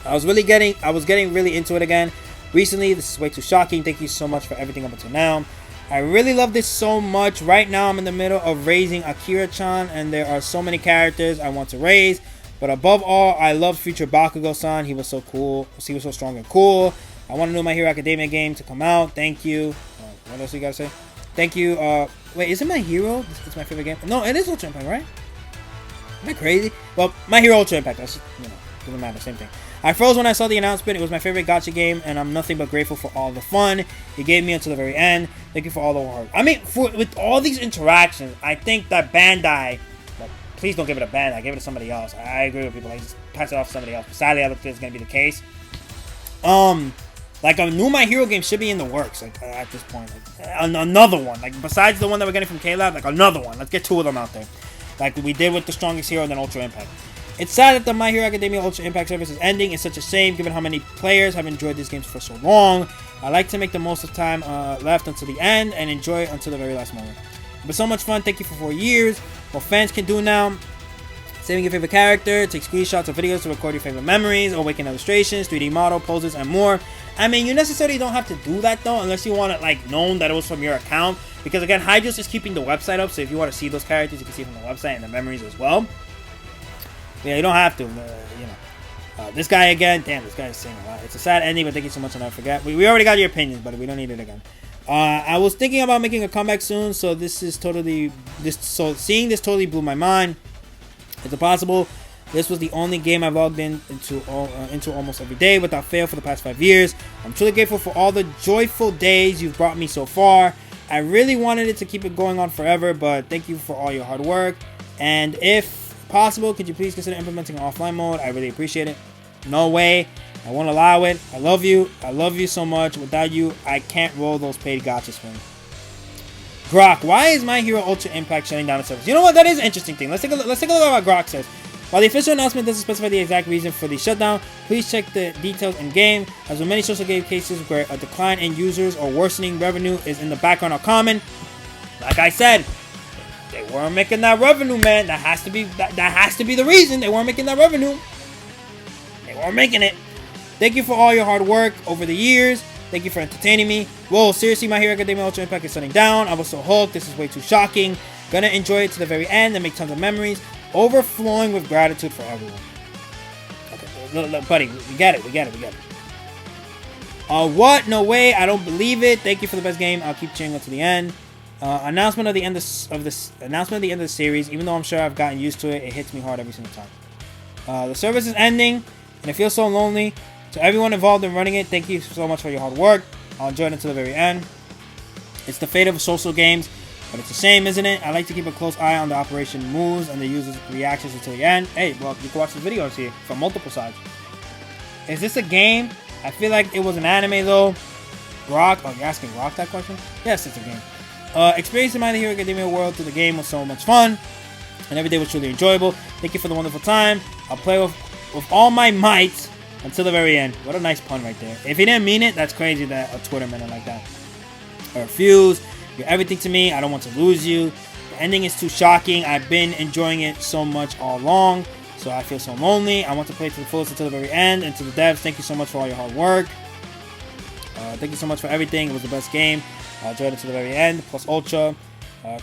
A: I was getting really into it again recently. This is way too shocking. Thank you so much for everything up until now. I really love this so much. Right now, I'm in the middle of raising Akira-chan, and there are so many characters I want to raise. But above all, I love future Bakugo-san. He was so cool. He was so strong and cool. I want a new My Hero Academia game to come out. Thank you. What else you gotta say? Thank you. Wait, is it My Hero? It's my favorite game. No, it is Ultra Impact, right? Am I crazy? Well, My Hero Ultra Impact. That's, doesn't matter. Same thing. I froze when I saw the announcement. It was my favorite gacha game, and I'm nothing but grateful for all the fun he gave me until the very end. Thank you for all the hard. I mean, with all these interactions, I think that Bandai, please don't give it a Bandai. Give it to somebody else. I agree with people. Like, just pass it off to somebody else. But sadly, I don't think it's gonna be the case. Like, a new My Hero game should be in the works, like, at this point. Like, another one. Like, besides the one that we're getting from K-Lab, like, another one. Let's get 2 of them out there. Like we did with the Strongest Hero and then Ultra Impact. It's sad that the My Hero Academia Ultra Impact service is ending. It's such a shame, given how many players have enjoyed these games for so long. I like to make the most of time left until the end and enjoy it until the very last moment. But so much fun. Thank you for 4 years. What fans can do now: saving your favorite character, take screenshots of videos to record your favorite memories, awaken illustrations, 3D model, poses, and more. I mean, you necessarily don't have to do that, though, unless you want it, like, known that it was from your account. Because, again, Hydros is keeping the website up, so if you want to see those characters, you can see from the website and the memories as well. Yeah, you don't have to, you know. This guy, again, damn, this guy is saying a lot. It's a sad ending, but thank you so much, and I forget. We already got your opinions, but we don't need it again. I was thinking about making a comeback soon, so this is totally... So, seeing this totally blew my mind. Is it possible? This was the only game I've logged into almost every day without fail for the past 5 years. I'm truly grateful for all the joyful days you've brought me so far. I really wanted it to keep it going on forever, but thank you for all your hard work. And if possible, could you please consider implementing an offline mode? I really appreciate it. No way. I won't allow it. I love you. I love you so much. Without you, I can't roll those paid gachas for me. Grok, why is My Hero Ultra Impact shutting down the service? You know what? That is an interesting thing. Let's take a look at what Grok says. While the official announcement doesn't specify the exact reason for the shutdown, please check the details in-game. As with many social game cases where a decline in users or worsening revenue is in the background or common, like I said, they weren't making that revenue, man. That has to be the reason they weren't making that revenue. They weren't making it. Thank you for all your hard work over the years. Thank you for entertaining me. Whoa, seriously, My Hero Academia Ultra Impact is shutting down. I was so hooked. This is way too shocking. Gonna enjoy it to the very end and make tons of memories. Overflowing with gratitude for everyone. Okay, look, buddy, we get it. What? No way. I don't believe it. Thank you for the best game. I'll keep cheering until the end. Announcement of the end of the series. Even though I'm sure I've gotten used to it, it hits me hard every single time. The service is ending, and it feels so lonely. To everyone involved in running it, thank you so much for your hard work. I'll enjoy it until the very end. It's the fate of social games, but it's a shame, isn't it? I like to keep a close eye on the operation moves and the users' reactions until the end. Hey, well, you can watch the videos here from multiple sides. Is this a game? I feel like it was an anime, though. Rock? Oh, you're asking Rock that question? Yes, it's a game. Experiencing My Hero Academia world through the game was so much fun, and every day was truly enjoyable. Thank you for the wonderful time. I'll play with all my might until the very end. What a nice pun right there. If he didn't mean it, that's crazy that a Twitter meant it like that. I refuse. You're everything to me. I don't want to lose you. The ending is too shocking. I've been enjoying it so much all along, so I feel so lonely. I want to play to the fullest until the very end. And to the devs, thank you so much for all your hard work. Thank you so much for everything. It was the best game. I enjoyed it to the very end. Plus Ultra.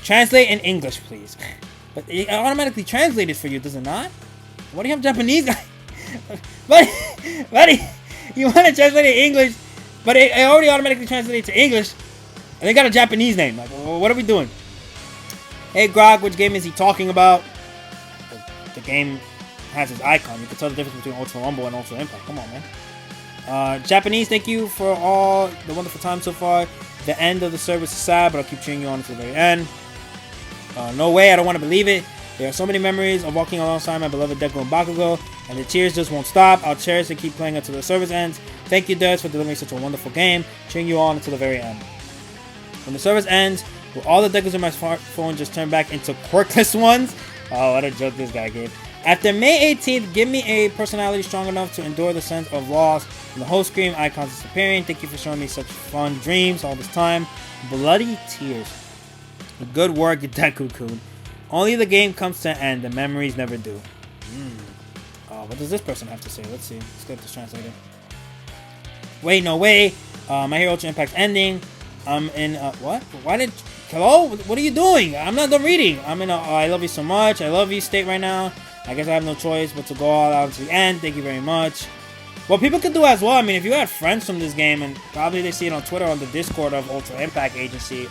A: Translate in English, please. But it automatically translated for you, does it not? What do you have Japanese guy? buddy, you want to translate it in English, but it already automatically translated to English, and they got a Japanese name. Like, what are we doing? Hey, Grog, which game is he talking about? The game has his icon. You can tell the difference between Ultra Rumble and Ultra Impact. Come on, man. Japanese, thank you for all the wonderful time so far. The end of the service is sad, but I'll keep cheering you on until the very end. No way, I don't want to believe it. There are so many memories of walking alongside my beloved Deku and Bakugo, and the tears just won't stop. I'll cherish and keep playing until the service ends. Thank you, Des, for delivering such a wonderful game. Cheering you on until the very end. When the service ends, will all the Dekus in my smartphone just turn back into quirkless ones? Oh, what a joke this guy gave. After May 18th, give me a personality strong enough to endure the sense of loss and the whole screen icons disappearing. Thank you for showing me such fun dreams all this time. Bloody tears. Good work, Deku-kun. Only the game comes to an end, the memories never do. What does this person have to say? Let's see. Let's get this translated. Wait, no way. My Hero Ultra Impact's ending. I'm in what? Why did... Hello? What are you doing? I'm not done reading. I'm in a I love you so much. I love you state right now. I guess I have no choice but to go all out to the end. Thank you very much. Well, people could do as well. I mean, if you had friends from this game, and probably they see it on Twitter on the Discord of Ultra Impact Agency,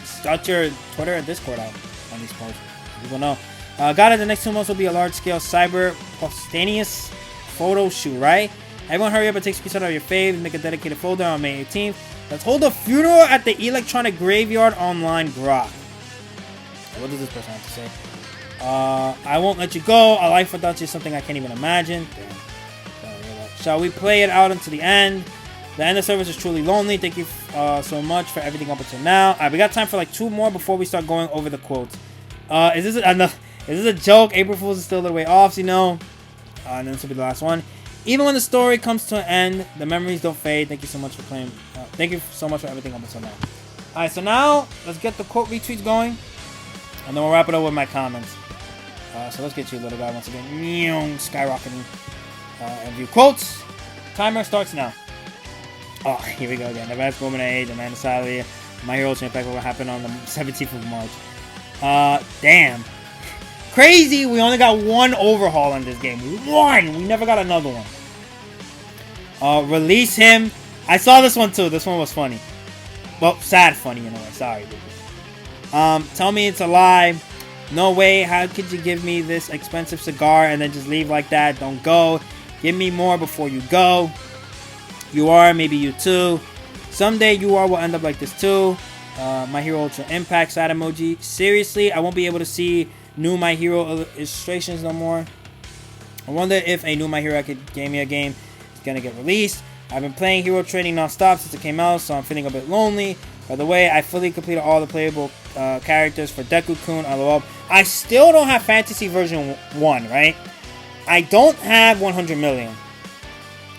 A: start your Twitter and Discord out on these posts. People know. Got it. The next 2 months will be a large-scale cyber postaneous photo shoot, right? Everyone hurry up and take a screenshot of your fave and make a dedicated folder on May 18th. Let's hold a funeral at the Electronic Graveyard Online Grok. What does this person have to say? I won't let you go. A life without you is something I can't even imagine. Damn. Shall we play it out until the end? The end of service is truly lonely. Thank you so much for everything up until now. Alright, we got time for like 2 more before we start going over the quotes. Is this a joke? April Fool's is still a little way off, you know. And then this will be the last one. Even when the story comes to an end, the memories don't fade. Thank you so much for playing. Thank you so much for everything up until now. Alright, so now let's get the quote retweets going. And then we'll wrap it up with my comments. So let's get you, little guy, once again. Skyrocketing. And view quotes. Timer starts now. Oh, here we go again. The best woman I age, Amanda Sally. My Hero Ultimate Impact will happen on the 17th of March. Damn. Crazy, we only got 1 overhaul in this game. 1! We never got another one. Release him. I saw this one too. This one was funny. Well, sad funny in a way. Sorry, dude. Tell me it's a lie. No way. How could you give me this expensive cigar and then just leave like that? Don't go. Give me more before you go. You are, maybe you too. Someday you are will end up like this too. My Hero Ultra Impact sad emoji. Seriously, I won't be able to see new My Hero illustrations no more. I wonder if a new My Hero Academia game is gonna get released. I've been playing Hero Training non-stop since it came out, so I'm feeling a bit lonely. By the way, I fully completed all the playable characters for Deku-kun. LOL. I still don't have Fantasy version 1, right? I don't have 100 million.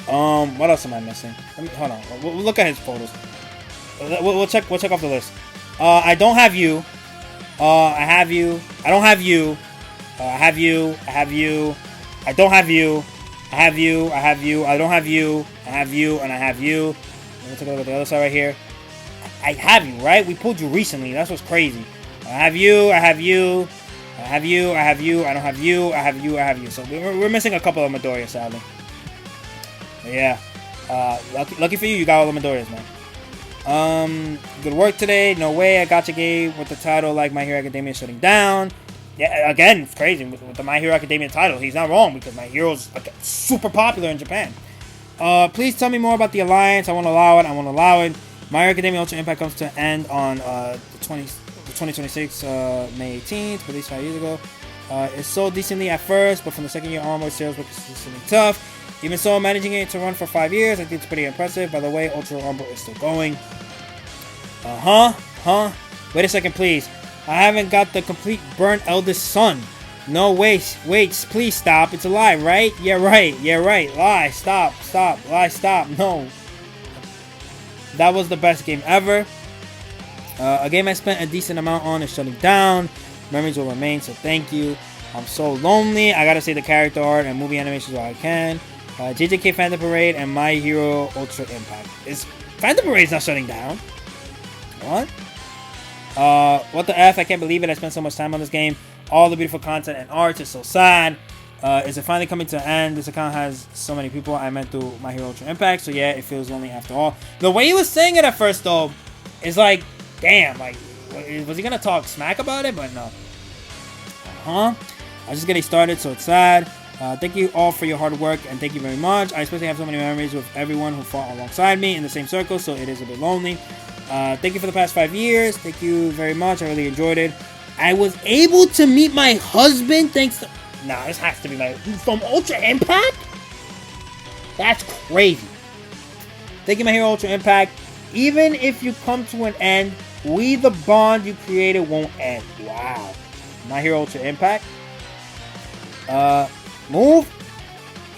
A: What else am I missing? Hold on. We'll look at his photos. We'll check off the list. I don't have you. I have you. I don't have you. I have you. I have you. I don't have you. I have you. I have you. I don't have you. I have you, and I have you. Let me take a look at the other side right here. I have you, right? We pulled you recently. That's what's crazy. I have you. I have you. I have you. I have you. I don't have you. I have you. I have you. So we're missing a couple of Midoriya, sadly. But yeah. Lucky for you, you got all the Midoriyas, man. Good work today. No way. I got your game with the title like My Hero Academia shutting down. Yeah, again, it's crazy with the My Hero Academia title. He's not wrong because My Hero's like, super popular in Japan. Please tell me more about the Alliance. I want to allow it. I want to allow it. My Hero Academia Ultra Impact comes to an end on the 2026 May 18th, released 5 years ago. It sold decently at first, but from the second year onward, sales were consistently tough. Even so, managing it to run for 5 years, I think it's pretty impressive. By the way, Ultra Rumble is still going. Wait a second, please. I haven't got the complete burnt eldest son. No, wait, please stop. It's a lie, right? Yeah, right. Lie, stop. Lie, stop. No. That was the best game ever. A game I spent a decent amount on is shutting down. Memories will remain, so thank you. I'm so lonely. I gotta say the character art and movie animations while I can. JJK Phantom Parade and My Hero Ultra Impact. Is Phantom Parade's not shutting down? What? What the F? I can't believe it. I spent so much time on this game. All the beautiful content and art is so sad. Is it finally coming to an end? This account has so many people I met through My Hero Ultra Impact, so yeah, it feels lonely after all. The way he was saying it at first, though, is like, damn, like, was he gonna talk smack about it? But no. I'm just getting started, so it's sad. Thank you all for your hard work, and thank you very much. I especially have so many memories with everyone who fought alongside me in the same circle, so it is a bit lonely. Thank you for the past 5 years. Thank you very much. I really enjoyed it. I was able to meet my husband thanks to... Nah, this has to be from Ultra Impact? That's crazy. Thank you, My Hero Ultra Impact. Even if you come to an end, the bond you created won't end. Wow. My Hero Ultra Impact. Move.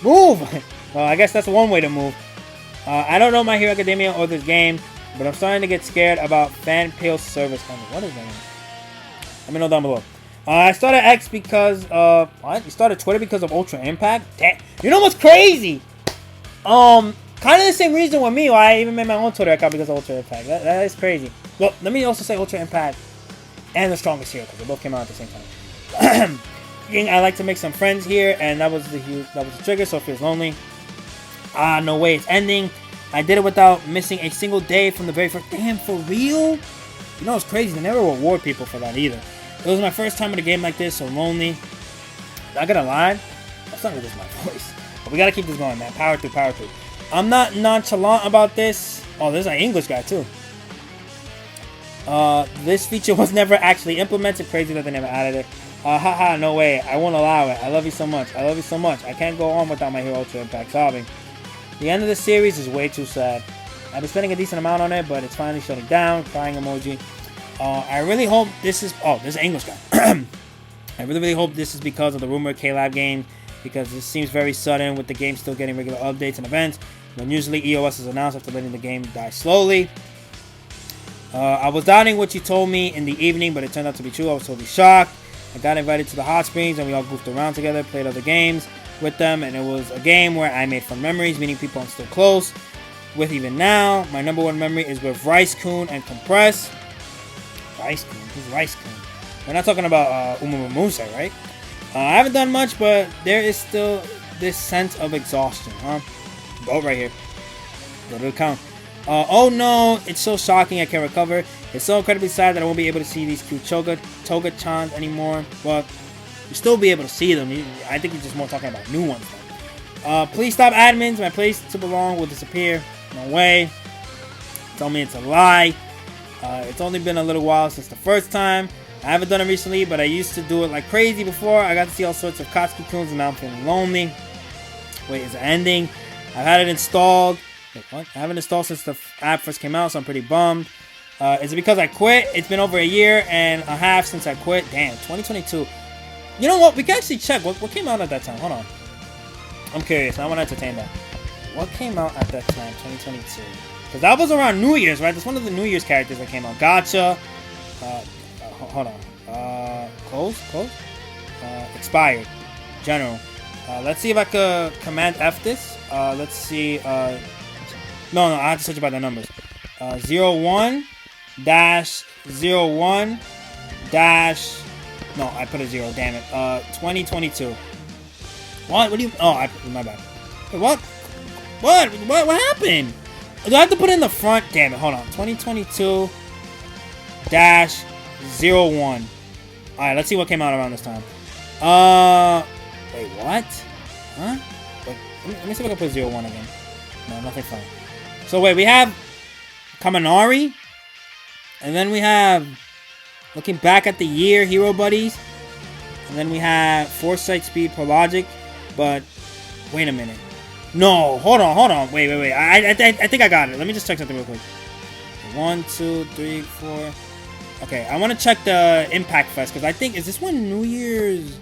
A: Well, I guess that's one way to move. I don't know My Hero Academia or this game, but I'm starting to get scared about fan pale service. What is that? Let me know down below. I started X because of... What? You started Twitter because of Ultra Impact? Damn. You know what's crazy? Kind of the same reason with me why I even made my own Twitter account because of Ultra Impact. That is crazy. Well, let me also say Ultra Impact and The Strongest Hero because they both came out at the same time. I like to make some friends here, and that was the trigger, so it feels lonely. No way, it's ending. I did it without missing a single day from the very first... Damn, for real? You know, it's crazy. They never reward people for that either. It was my first time in a game like this, so lonely. Not gonna lie, that's not really just my voice. But we gotta keep this going, man. Power through. I'm not nonchalant about this. Oh, there's an English guy, too. This feature was never actually implemented. Crazy that they never added it. No way. I won't allow it. I love you so much. I can't go on without My Hero Ultra Impact sobbing. The end of the series is way too sad. I've been spending a decent amount on it, but it's finally shutting down. Crying emoji. I really hope this is... Oh, there's an English guy. I really hope this is because of the rumored K-Lab game, because this seems very sudden with the game still getting regular updates and events, when usually EOS is announced after letting the game die slowly. I was doubting what you told me in the evening, but it turned out to be true. I was totally shocked. I got invited to the hot springs, and we all goofed around together, played other games with them, and it was a game where I made fun memories, meeting people I'm still close with even now. My number one memory is with Rice Kun and Compress. Rice Kun? Who's Rice Kun? We're not talking about Musa, right? I haven't done much, but there is still this sense of exhaustion, huh? Go right here. Go to the count. Oh no, it's so shocking I can't recover. It's so incredibly sad that I won't be able to see these cute Toga-chans anymore. But you'll still be able to see them. I think you're just more talking about new ones though. Please stop admins. My place to belong will disappear. No way. Tell me it's a lie. It's only been a little while since the first time. I haven't done it recently, but I used to do it like crazy before. I got to see all sorts of Katsuki-kuns, and now I'm feeling lonely. Wait, is it ending? I've had it installed. Wait, what? I haven't installed since the app first came out, so I'm pretty bummed. Is it because I quit? It's been over a year and a half since I quit. Damn, 2022. You know what? We can actually check. What came out at that time? Hold on. I'm curious. I want to entertain that. What came out at that time, 2022? Because that was around New Year's, right? That's one of the New Year's characters that came out. Gotcha. Hold on. Close? Expired. General. Let's see if I could Command F this. Let's see. No, I have to search by the numbers. 01 dash 01 dash. No, I put a 0. Damn it. 2022. What? What do you? Oh, my bad. Wait, what? What happened? Do I have to put it in the front? Damn it. Hold on. 2022 dash 01. Alright, let's see what came out around this time. Wait, what? Huh? Wait, let me see if I can put 01 again. No, nothing fun. So wait, we have Kaminari. And then we have, looking back at the year, Hero Buddies. And then we have Foresight, Speed, Prologic. But, wait a minute. No, hold on. Wait. I think I got it. Let me just check something real quick. 1, 2, 3, 4. Okay, I want to check the Impact Fest, because I think, is this when New Year's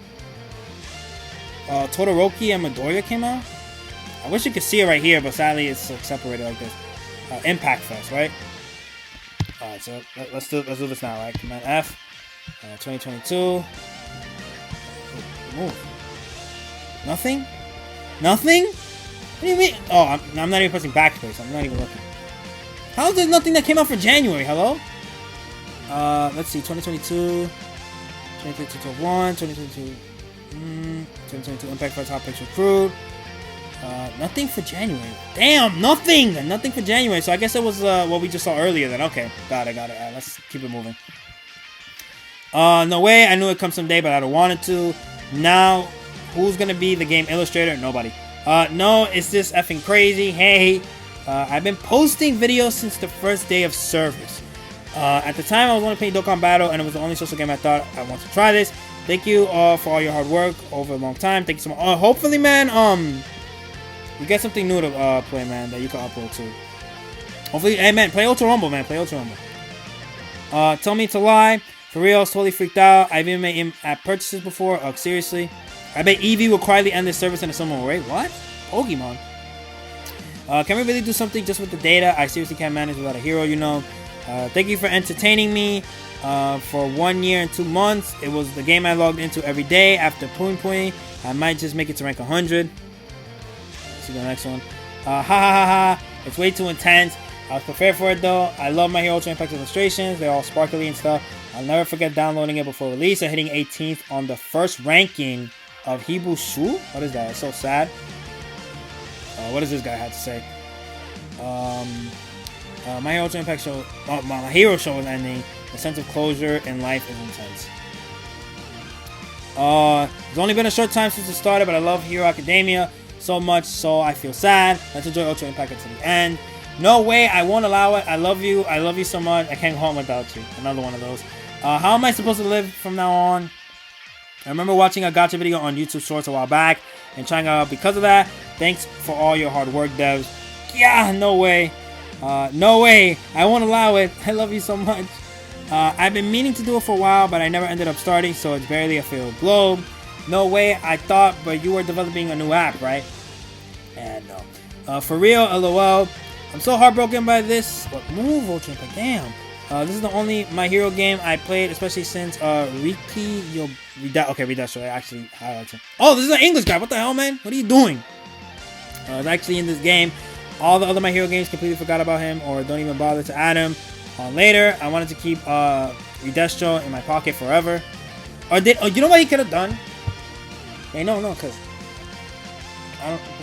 A: Todoroki and Midoriya came out? I wish you could see it right here, but sadly it's separated like this. Impact Fest, right? Alright, so let's do this now, right? Command F. 2022. Move. Nothing? What do you mean? Oh, I'm not even pressing backspace. I'm not even looking. How is there nothing that came out for January? Hello? Let's see. 2022. 2022 1. 2022. 2022 Impact Fest Hot Picture Crude. Nothing for January. Damn, nothing for January. So I guess it was what we just saw earlier then. Okay, got it. Alright, let's keep it moving. No way. I knew it'd come someday, but I don't want it to. Now, who's gonna be the game illustrator? Nobody. No, it's just effing crazy. Hey, I've been posting videos since the first day of service. At the time, I was only playing Dokkan Battle, and it was the only social game I thought I wanted to try this. Thank you for all your hard work over a long time. Thank you so much. Hopefully, man, you get something new to play, man, that you can upload to. Hopefully, hey, man, play Ultra Rumble, man. Play Ultra Rumble. Tell me it's a lie. For real, I was totally freaked out. I've even made in-app purchases before. Seriously. I bet Eevee will quietly end this service in a similar way. What? Pokemon. Can we really do something just with the data? I seriously can't manage without a hero, you know. Thank you for entertaining me for 1 year and 2 months. It was the game I logged into every day after Pui. I might just make it to rank 100. Let's see the next one. It's way too intense. I was prepared for it though. I love my Hero Ultra Impact illustrations. They're all sparkly and stuff. I'll never forget downloading it before release and hitting 18th on the first ranking of Hibushu. What is that? It's so sad. What does this guy have to say? My Hero Ultra Impact show, my hero show is ending. The sense of closure in life is intense. It's only been a short time since it started, but I love Hero Academia so much, so I feel sad. Let's enjoy Ultra Impact until the end. No way, I won't allow it. I love you so much. I can't go home without you. Another one of those. How am I supposed to live from now on? I remember watching a gacha video on YouTube Shorts a while back and trying out because of that. Thanks for all your hard work, devs. Yeah, no way.
B: No way. I won't allow it. I love you so much. I've been meaning to do it for a while, but I never ended up starting, so it's barely a filled globe. No way. I thought, but you were developing a new app, right? And no. For real, LOL. I'm so heartbroken by this. What move, Ultra Impact? Damn. This is the only My Hero game I played, especially since Riki Redasho. I actually highlighted him. Oh, this is an English guy. What the hell, man? What are you doing? It's actually in this game. All the other My Hero games completely forgot about him or don't even bother to add him on later. I wanted to keep Redasho in my pocket forever. Or you know what he could have done? Hey, no, because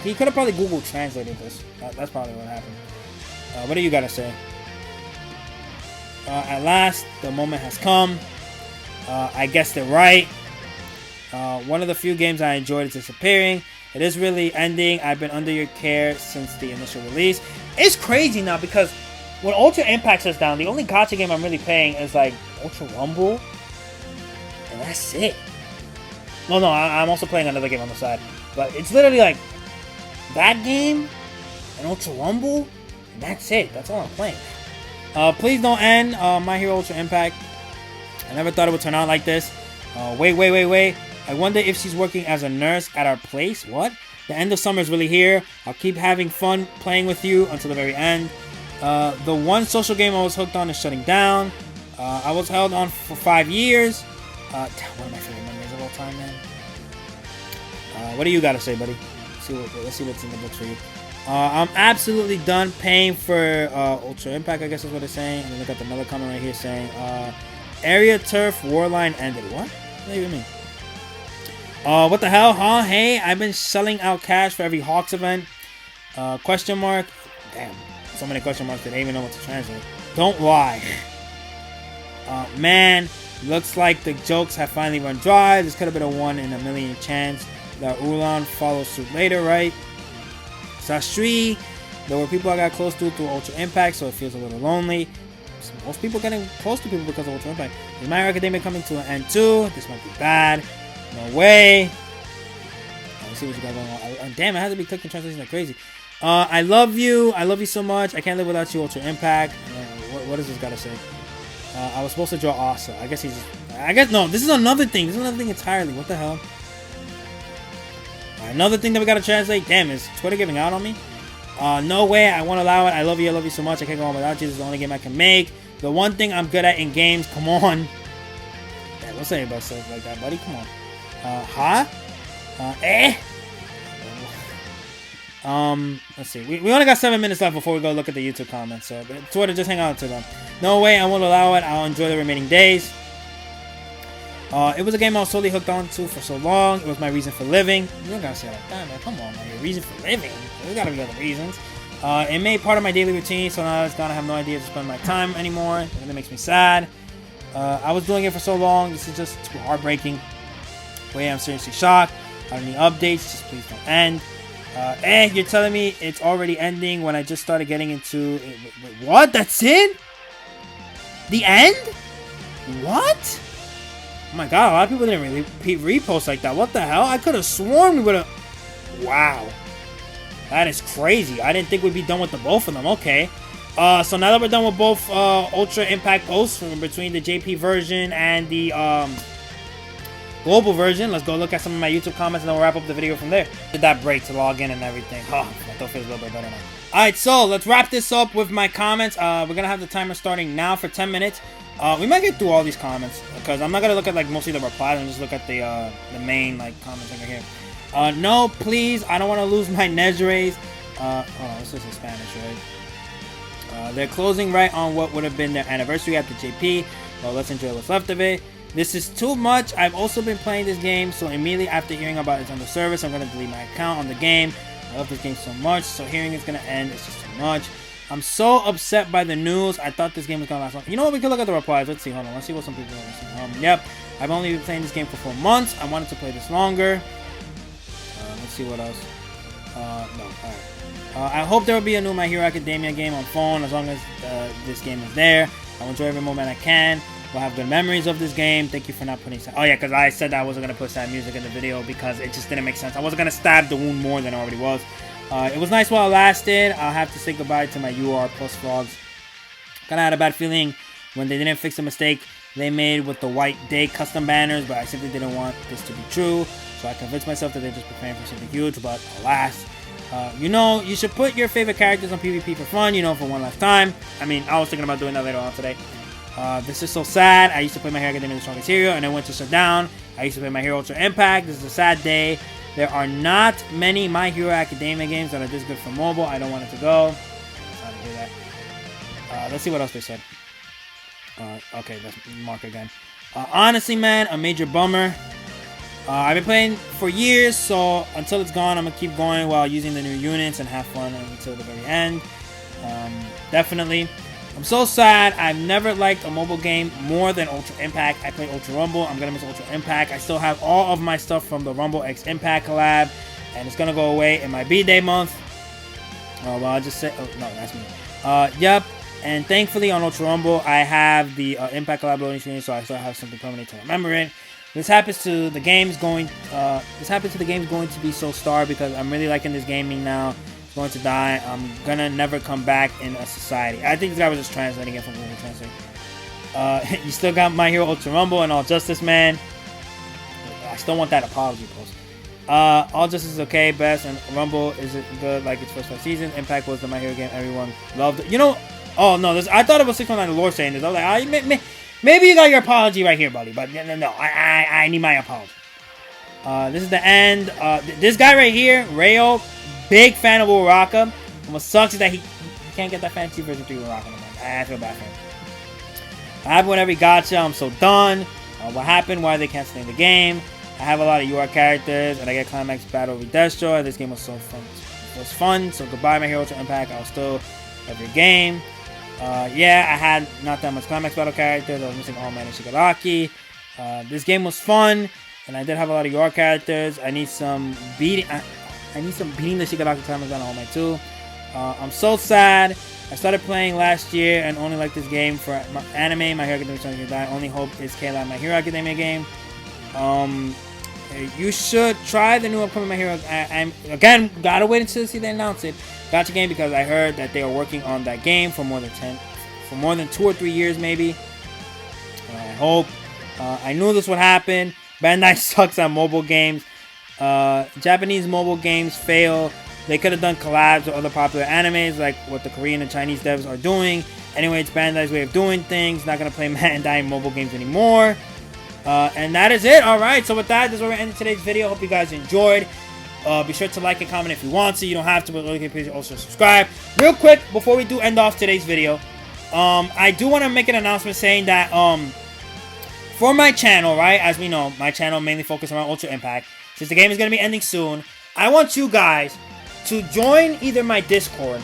B: he could have probably Google translated this. That's probably what happened. What do you gotta say? At last, the moment has come. I guessed it right. One of the few games I enjoyed is disappearing. It is really ending. I've been under your care since the initial release. It's crazy now because when Ultra Impact shuts down, the only gacha game I'm really playing is like Ultra Rumble. And that's it. No, I'm also playing another game on the side. But it's literally like that game and Ultra Rumble. And that's it. That's all I'm playing. Please don't end My Hero Ultra Impact. I never thought it would turn out like this. Wait. I wonder if she's working as a nurse at our place. What? The end of summer is really here. I'll keep having fun playing with you until the very end. The one social game I was hooked on is shutting down. I was held on for 5 years. One of my favorite memories of all time, man. What do you got to say, buddy? Let's see what's in the books for you. I'm absolutely done paying for Ultra Impact, I guess is what it's saying. And then I got another comment right here saying, Area Turf Warline ended. What? What do you mean? What the hell, huh? Hey, I've been selling out cash for every Hawks event. Question mark. Damn, so many question marks that I didn't even know what to translate. Don't lie. Man, looks like the jokes have finally run dry. This could have been a 1 in a million chance that Ulan follows suit later, right? Sastri, there were people I got close to through Ultra Impact, so it feels a little lonely. Most people getting close to people because of Ultra Impact. Is My Hero Academia coming to an end too? This might be bad. No way. Let's see what you got going on. Damn, I had to be clicking translation like crazy. I love you. I love you so much. I can't live without you, Ultra Impact. What does this got to say? I was supposed to draw Asa. I guess no, this is another thing. This is another thing entirely. What the hell? Another thing that we got to translate. Damn, is Twitter giving out on me? No way. I won't allow it. I love you so much. I can't go on without you. This is the only game I can make. The one thing I'm good at in games. Come on. Damn, don't say about stuff like that, buddy. Come on. Let's see. We only got 7 minutes left before we go look at the YouTube comments. So, Twitter, just hang on to them. No way. I won't allow it. I'll enjoy the remaining days. It was a game I was solely hooked on to for so long. It was my reason for living. You don't gotta say it like that, man. Come on, man. Your reason for living. There's gotta be other reasons. It made part of my daily routine, so now it's gonna have no idea to spend my time anymore. It really makes me sad. I was doing it for so long. This is just too heartbreaking. Wait, I'm seriously shocked. I don't need updates. Just please don't end. You're telling me it's already ending when I just started getting into it. Wait, what? That's it? The end? What? Oh my god, a lot of people didn't really repost like that. What the hell? I could have sworn we would have... Wow. That is crazy. I didn't think we'd be done with the both of them. Okay. So now that we're done with both Ultra Impact posts from between the JP version and the global version, let's go look at some of my YouTube comments and then we'll wrap up the video from there. Did that break to log in and everything. Oh, my throat feels a little bit better now. Alright, so let's wrap this up with my comments. We're going to have the timer starting now for 10 minutes. We might get through all these comments because I'm not going to look at like mostly the replies and just look at the main like comments over here. No, please, I don't want to lose my Nezrays. Oh, this is in Spanish, right? They're closing right on what would have been their anniversary at the JP. Well, let's enjoy what's left of it. This is too much. I've also been playing this game, so immediately after hearing about it's under service, I'm going to delete my account on the game. I love this game so much, so hearing it's going to end is just too much. I'm so upset by the news. I thought this game was going to last long. You know what? We can look at the replies. Let's see. Hold on. Let's see what some people are saying. Yep. I've only been playing this game for 4 months. I wanted to play this longer. Let's see what else. No. Alright. I hope there will be a new My Hero Academia game on phone as long as this game is there. I'll enjoy every moment I can. We'll have good memories of this game. Thank you for not putting sad... Oh, yeah, because I said that I wasn't going to put sad music in the video because it just didn't make sense. I wasn't going to stab the wound more than it already was. It was nice while it lasted. I'll have to say goodbye to my UR plus vlogs. Kind of had a bad feeling when they didn't fix the mistake they made with the white day custom banners, but I simply didn't want this to be true. So I convinced myself that they're just preparing for something huge, but alas. You know, you should put your favorite characters on PvP for fun, you know, for one last time. I mean, I was thinking about doing that later on today. This is so sad. I used to play My Hero Academia the strongest hero, and I went to Shutdown. I used to play My Hero Ultra Impact. This is a sad day. There are not many My Hero Academia games that are this good for mobile. I don't want it to go. Sorry to hear that. Let's see what else they said. Okay, let's mark again. Honestly, man, a major bummer. I've been playing for years, so until it's gone, I'm going to keep going while using the new units and have fun until the very end. Definitely. I'm so sad. I've never liked a mobile game more than Ultra Impact. I play Ultra Rumble. I'm going to miss Ultra Impact. I still have all of my stuff from the Rumble X Impact collab, and it's going to go away in my B-Day month. Well, I'll just say... Oh, no, that's me. Yep. And thankfully, on Ultra Rumble, I have the Impact collab loading screen, so I still have something permanent to remember it. This happens to the games going to be so star because I'm really liking this gaming now. It's going to die. I'm gonna never come back in a society. I think this guy was just translating it from Google Translate. You still got My Hero Ultra Rumble and All Justice, man. I still want that apology post. All Justice is okay, best, and Rumble isn't good like its first 5 seasons. Impact was the My Hero game everyone loved it. You know, oh no, I thought it was 619 the Lord saying this. I was like, maybe you got your apology right here, buddy. But no, I need my apology. This is the end. This guy right here, Rayo, big fan of Uraraka. And what sucks is that he can't get that fantasy version 3 Uraraka anymore. I feel bad for him. I have with every gacha. I'm so done. What happened? Why are they canceling the game? I have a lot of UR characters, and I get Climax Battle with Destro. This game was so fun. It was fun. So goodbye, My Hero Ultra Impact. I'll still love your game. Yeah, I had not that much Climax Battle characters. I was missing All Man and Shigaraki. This game was fun, and I did have a lot of UR characters. I need some beating. I need some beating the Shigaraki Climax Battle All Man too. I'm so sad. I started playing last year and only like this game for anime. My Hero Academia die. Only hope is K-Lab My Hero Academia game. You should try the new upcoming My Hero. I'm again gotta wait until see they announce it. Gacha game because I heard that they are working on that game for more than 2 or 3 years maybe. I hope. I knew this would happen. Bandai sucks at mobile games. Japanese mobile games fail. They could have done collabs with other popular animes like what the Korean and Chinese devs are doing. Anyway, it's Bandai's way of doing things. Not gonna play Bandai mobile games anymore. And that is it. Alright, so with that, this is where we're ending today's video. Hope you guys enjoyed. Be sure to like and comment if you want to. You don't have to, but really please also subscribe. Real quick, before we do end off today's video, I do want to make an announcement saying that for my channel, right, as we know, my channel mainly focuses around Ultra Impact. Since the game is going to be ending soon, I want you guys to join either my Discord,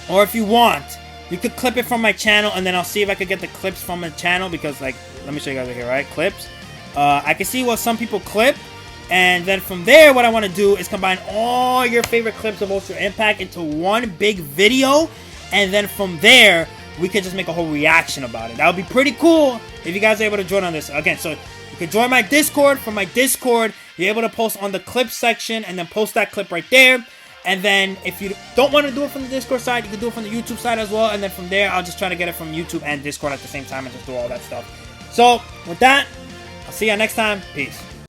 B: or if you want, you could clip it from my channel, and then I'll see if I could get the clips from the channel, because, like, let me show you guys right here, right? Clips. I can see what some people clip, and then from there, what I want to do is combine all your favorite clips of Ultra Impact into one big video, and then from there, we could just make a whole reaction about it. That would be pretty cool if you guys are able to join on this. Again, so you can join my Discord. From my Discord, you're able to post on the clip section, and then post that clip right there. And then if you don't want to do it from the Discord side, you can do it from the YouTube side as well. And then from there, I'll just try to get it from YouTube and Discord at the same time and just do all that stuff. So with that, I'll see you next time. Peace.